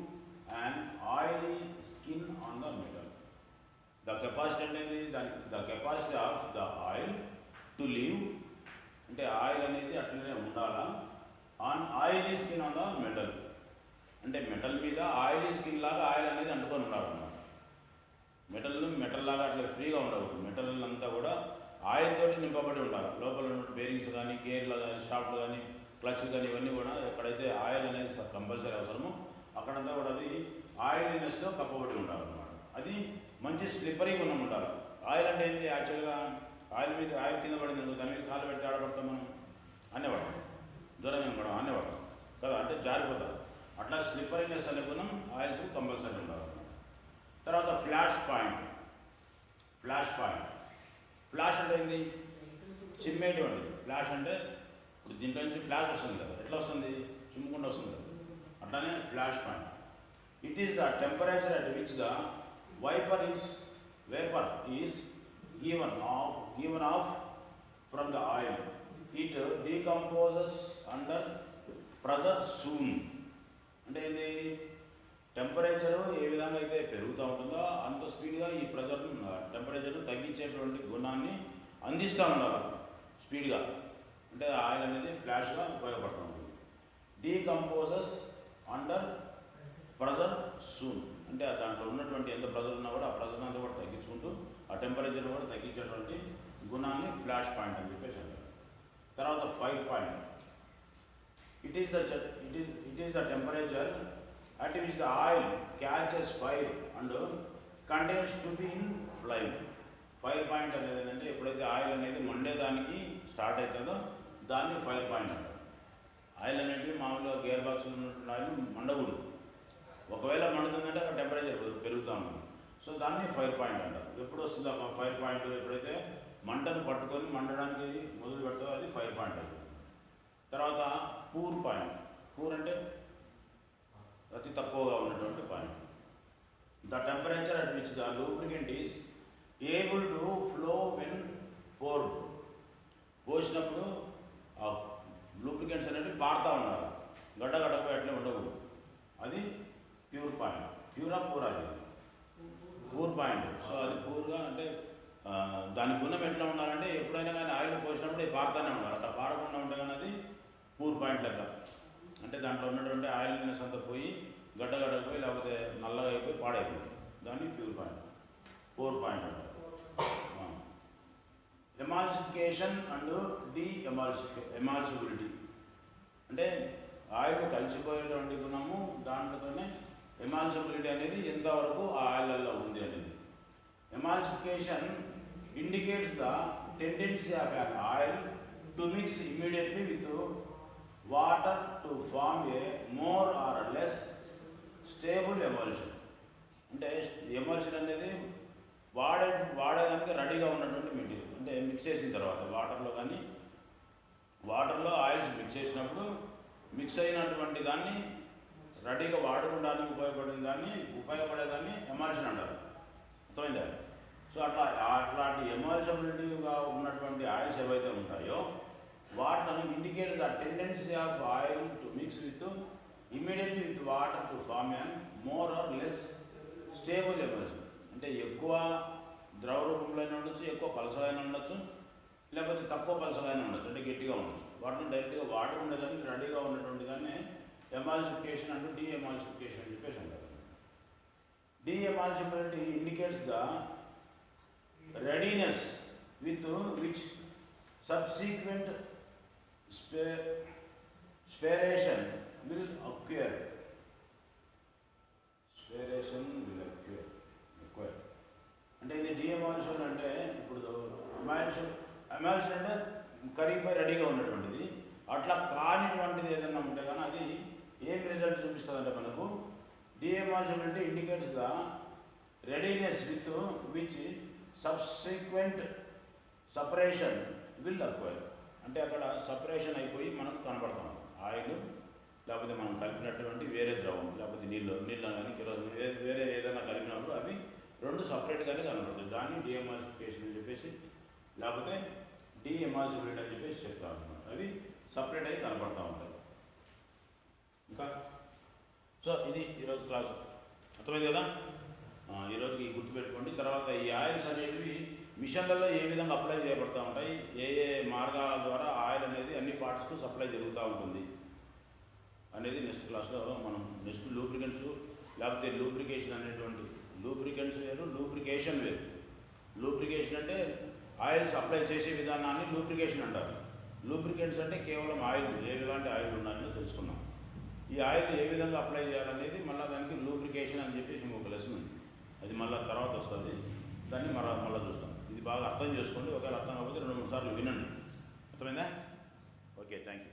and oily skin on the metal. The capacity అంటే the capacity of the oil to leave అంటే ఆయిల్ అనేది అట్లనే ఉండాలా. On oily skin on the metal అంటే మెటల్ మీద ఆయిలీ స్కిన్ లాగా oil అనేది అంటుకొని ఉండాలన్నమాట. మెటల్ లాగా అట్లా ఫ్రీగా ఉండకూడదు. మెటల్ అంతా కూడా ఆయిల్ తోటి నింపబడి ఉండాలి. లోపల ఉన్న బేరింగ్స్ కానీ, గేర్లు కానీ, షాఫ్ట్లు కానీ, క్లచ్ కానీ, ఇవన్నీ కూడా ఎక్కడైతే ఆయిల్ అనేది కంపల్సరీ అవసరమో అక్కడంతా కూడా అది ఆయిలీనెస్తో కప్పబడి ఉండాలన్నమాట. అది మంచి స్లిప్పరీ గుణం ఉండాలి. ఆయిల్ అంటే ఏంటి? యాక్చువల్గా ఆయిల్ కింద పడింది, దాని మీద కాలు పెడితే ఆడబడతాం మనం, అనేవాడు జ్వరం ఏం పడం అనేవాడు కదా, అంటే జారిపోతారు. అట్లా స్లిప్పరీనెస్ అనే గుణం ఆయిల్స్ కంపల్సరీ ఉండాలి. తర్వాత ఫ్లాష్ పాయింట్ అంటే ఏంటి? చిమ్మేటువంటిది. ఫ్లాష్ అంటే ఇప్పుడు దీంట్లో నుంచి ఫ్లాష్ వస్తుంది కదా, ఎట్లా వస్తుంది? చిమ్ముకుండా వస్తుంది కదా, అట్లానే flash point. It is the temperature at which the vapour is given off from the oil. It decomposes under pressure soon. అంటే ఇది టెంపరేచరు ఏ విధంగా అయితే పెరుగుతూ ఉంటుందో అంత స్పీడ్గా ఈ టెంపరేచర్ను తగ్గించేటువంటి గుణాన్ని అందిస్తూ ఉండాలి స్పీడ్గా. అంటే ఆయిల్ అనేది ఫ్లాష్గా ఉపయోగపడుతూ ఉంటుంది. డీకంపోజెస్ అండర్ ప్రెజర్ సూన్ అంటే దాంట్లో ఉన్నటువంటి ఎంత ప్రెజర్ ఉన్నా కూడా ఆ ప్రెజర్ అంతా కూడా తగ్గించుకుంటూ ఆ టెంపరేచర్ కూడా తగ్గించేటువంటి గుణాన్ని ఫ్లాష్ పాయింట్ అని చెప్పేసి అంటారు. తర్వాత fire point. It is the temperature at which the oil catches fire and continues to be in flame. Fire point అనేది ఏంటంటే ఎప్పుడైతే ఆయిల్ అనేది మండేదానికి స్టార్ట్ అవుతుందో దాన్ని ఫైర్ పాయింట్ అంటారు. ఆయిల్ అనేది మామూలుగా గేర్ బాక్స్ ఉన్నటువంటి ఆయిల్ మండకూడదు. ఒకవేళ మండుతుందంటే అక్కడ టెంపరేచర్ పెరుగుతూ ఉంటుంది. సో దాన్ని ఫైర్ పాయింట్ అంటారు. ఎప్పుడు వస్తుంది ఆ ఫైర్ పాయింట్? ఎప్పుడైతే మంటను పట్టుకొని మండడానికి మొదలు పెడతారో అది ఫైర్ పాయింట్ అవుతుంది. తర్వాత పూర్ పాయింట్. పూర్ అంటే అతి తక్కువగా ఉన్నటువంటి point. The temperature at which the lubricant is able to flow when poured. పోసినప్పుడు ఆ లూబ్రికెంట్స్ అనేవి పారుతూ ఉండాలి, గడ్డగడ్డపై అట్లే ఉండకూడదు. అది ప్యూర్ పాయింట్. ప్యూరా పూరా? అది పూర్ పాయింట్. సో అది పూర్గా అంటే దాని గుణం ఎట్లా ఉండాలంటే ఎప్పుడైనా కానీ ఆయిల్ పోసినప్పుడు అది పారుతూనే ఉండాలి. అట్లా పారకుండా ఉంటే కానీ అది పూర్ పాయింట్ లెక్క. అంటే దాంట్లో ఉన్నటువంటి ఆయిల్నెస్ అంతా పోయి గడ్డగడ్డపోయి లేకపోతే నల్లగా అయిపోయి పాడైపోయింది. దాన్ని పూర్ పాయింట్ అంటారు. ఎమాల్సిఫికేషన్ అండ్ ఎమాల్సిబిలిటీ అంటే ఆయిల్ కలిసిపోయేటువంటి గుణము, దాంట్లోనే ఎమాల్సిబిలిటీ అనేది ఎంతవరకు ఆ ఆయిల్లో ఉంది అనేది. Emulsification indicates the tendency of an oil to mix immediately with water to form a more or less stable emulsion. అంటే ఎమల్షన్ అనేది వాడేదానికి రెడీగా ఉన్నటువంటి మెటీరియల్. అంటే మిక్స్ చేసిన తర్వాత వాటర్లో ఆయిల్స్ మిక్స్ చేసినప్పుడు మిక్స్ అయినటువంటి దాన్ని రెడీగా వాడుకోవడానికి ఉపయోగపడేదాన్ని ఎమల్షన్ అంటారు. అర్థమైందా? సో అట్లాంటి ఎమల్షబిలిటీగా ఉన్నటువంటి ఆయిల్స్ ఏవైతే ఉంటాయో water indicate the tendency of oil to mix with immediately with water to form and more or less stable emulsion. అంటే ఎక్కువ ద్రవ రూపంలో అయినా ఉండొచ్చు, ఎక్కువ పలసగా అయినా ఉండొచ్చు, లేకపోతే తక్కువ పలసగా అయినా ఉండొచ్చు, అంటే గట్టిగా ఉండొచ్చు. వాటిని డైరెక్ట్గా వాటర్ ఉండేదాన్ని రెడీగా ఉన్నటువంటి దాన్ని ఎమాల్సిఫికేషన్ అంటూ డీఎమాల్సిఫికేషన్ అని చెప్పేసి అంటారు. Demulsification indicates the readiness with which subsequent spiration will occur. Spiration will occur. అంటే ఇది డిఎమాల్షన్ అంటే ఇప్పుడు ఎమాల్షన్ అంటే కరిగిపోయి రెడీగా ఉన్నటువంటిది. అట్లా కానిటువంటిది ఏదైనా ఉంటే కానీ అది ఏం రిజల్ట్ చూపిస్తుందంటే మనకు డిఎమాల్షన్ అంటే indicates the readiness with which subsequent separation will acquire. అంటే అక్కడ సపరేషన్ అయిపోయి మనకు కనబడతాం ఆయిల్, లేకపోతే మనం కలిపినటువంటి వేరే ద్రవం, లేకపోతే నీళ్ళు కానీ కిరోసిన్ వేరే ఏదైనా కలిపినప్పుడు అవి రెండు సపరేట్గానే కనబడుతుంది. దాన్ని డిఎమాల్సిఫికేషన్ అని చెప్పేసి, లేకపోతే డిఎమాల్సిఫికేషన్ అని చెప్పేసి చెప్తా ఉంటున్నాం. అవి సపరేట్ అయ్యి కనబడుతూ ఉంటాయి. ఇంకా సో ఇది ఈరోజు క్లాసు అర్థమైంది కదా. ఈరోజుకి గుర్తుపెట్టుకోండి. తర్వాత ఈ ఆయిల్స్ అనేవి మిషన్లలో ఏ విధంగా అప్లై చేయబడుతూ ఉంటాయి, ఏ ఏ మార్గాల ద్వారా ఆయిల్ అనేది అన్ని పార్ట్స్కు సప్లై జరుగుతూ ఉంటుంది అనేది నెక్స్ట్ క్లాస్లో మనం నెక్స్ట్ లూబ్రికెంట్స్, లేకపోతే లూబ్రికేషన్ అనేటువంటి లూబ్రికెంట్స్ వేరు, లూబ్రికేషన్ వేరు. లూబ్రికేషన్ అంటే ఆయిల్ సప్లై చేసే విధానాన్ని లూబ్రికేషన్ అంటారు. లూబ్రికెంట్స్ అంటే కేవలం ఆయిల్, ఏ ఎలాంటి ఆయిల్ ఉన్నాయని తెలుసుకున్నాం. ఈ ఆయిల్ ఏ విధంగా అప్లై చేయాలనేది మళ్ళీ దానికి లూబ్రికేషన్ అని చెప్పేసి ఇంకొక లెసన్ ఉంది, అది మళ్ళీ తర్వాత వస్తుంది. దాన్ని మళ్ళీ చూస్తాం. ఇది బాగా అర్థం చేసుకోండి. ఒకవేళ అర్థం కాకపోతే 2-3 సార్లు వినండి. అర్థమైందా? Okay, thank you.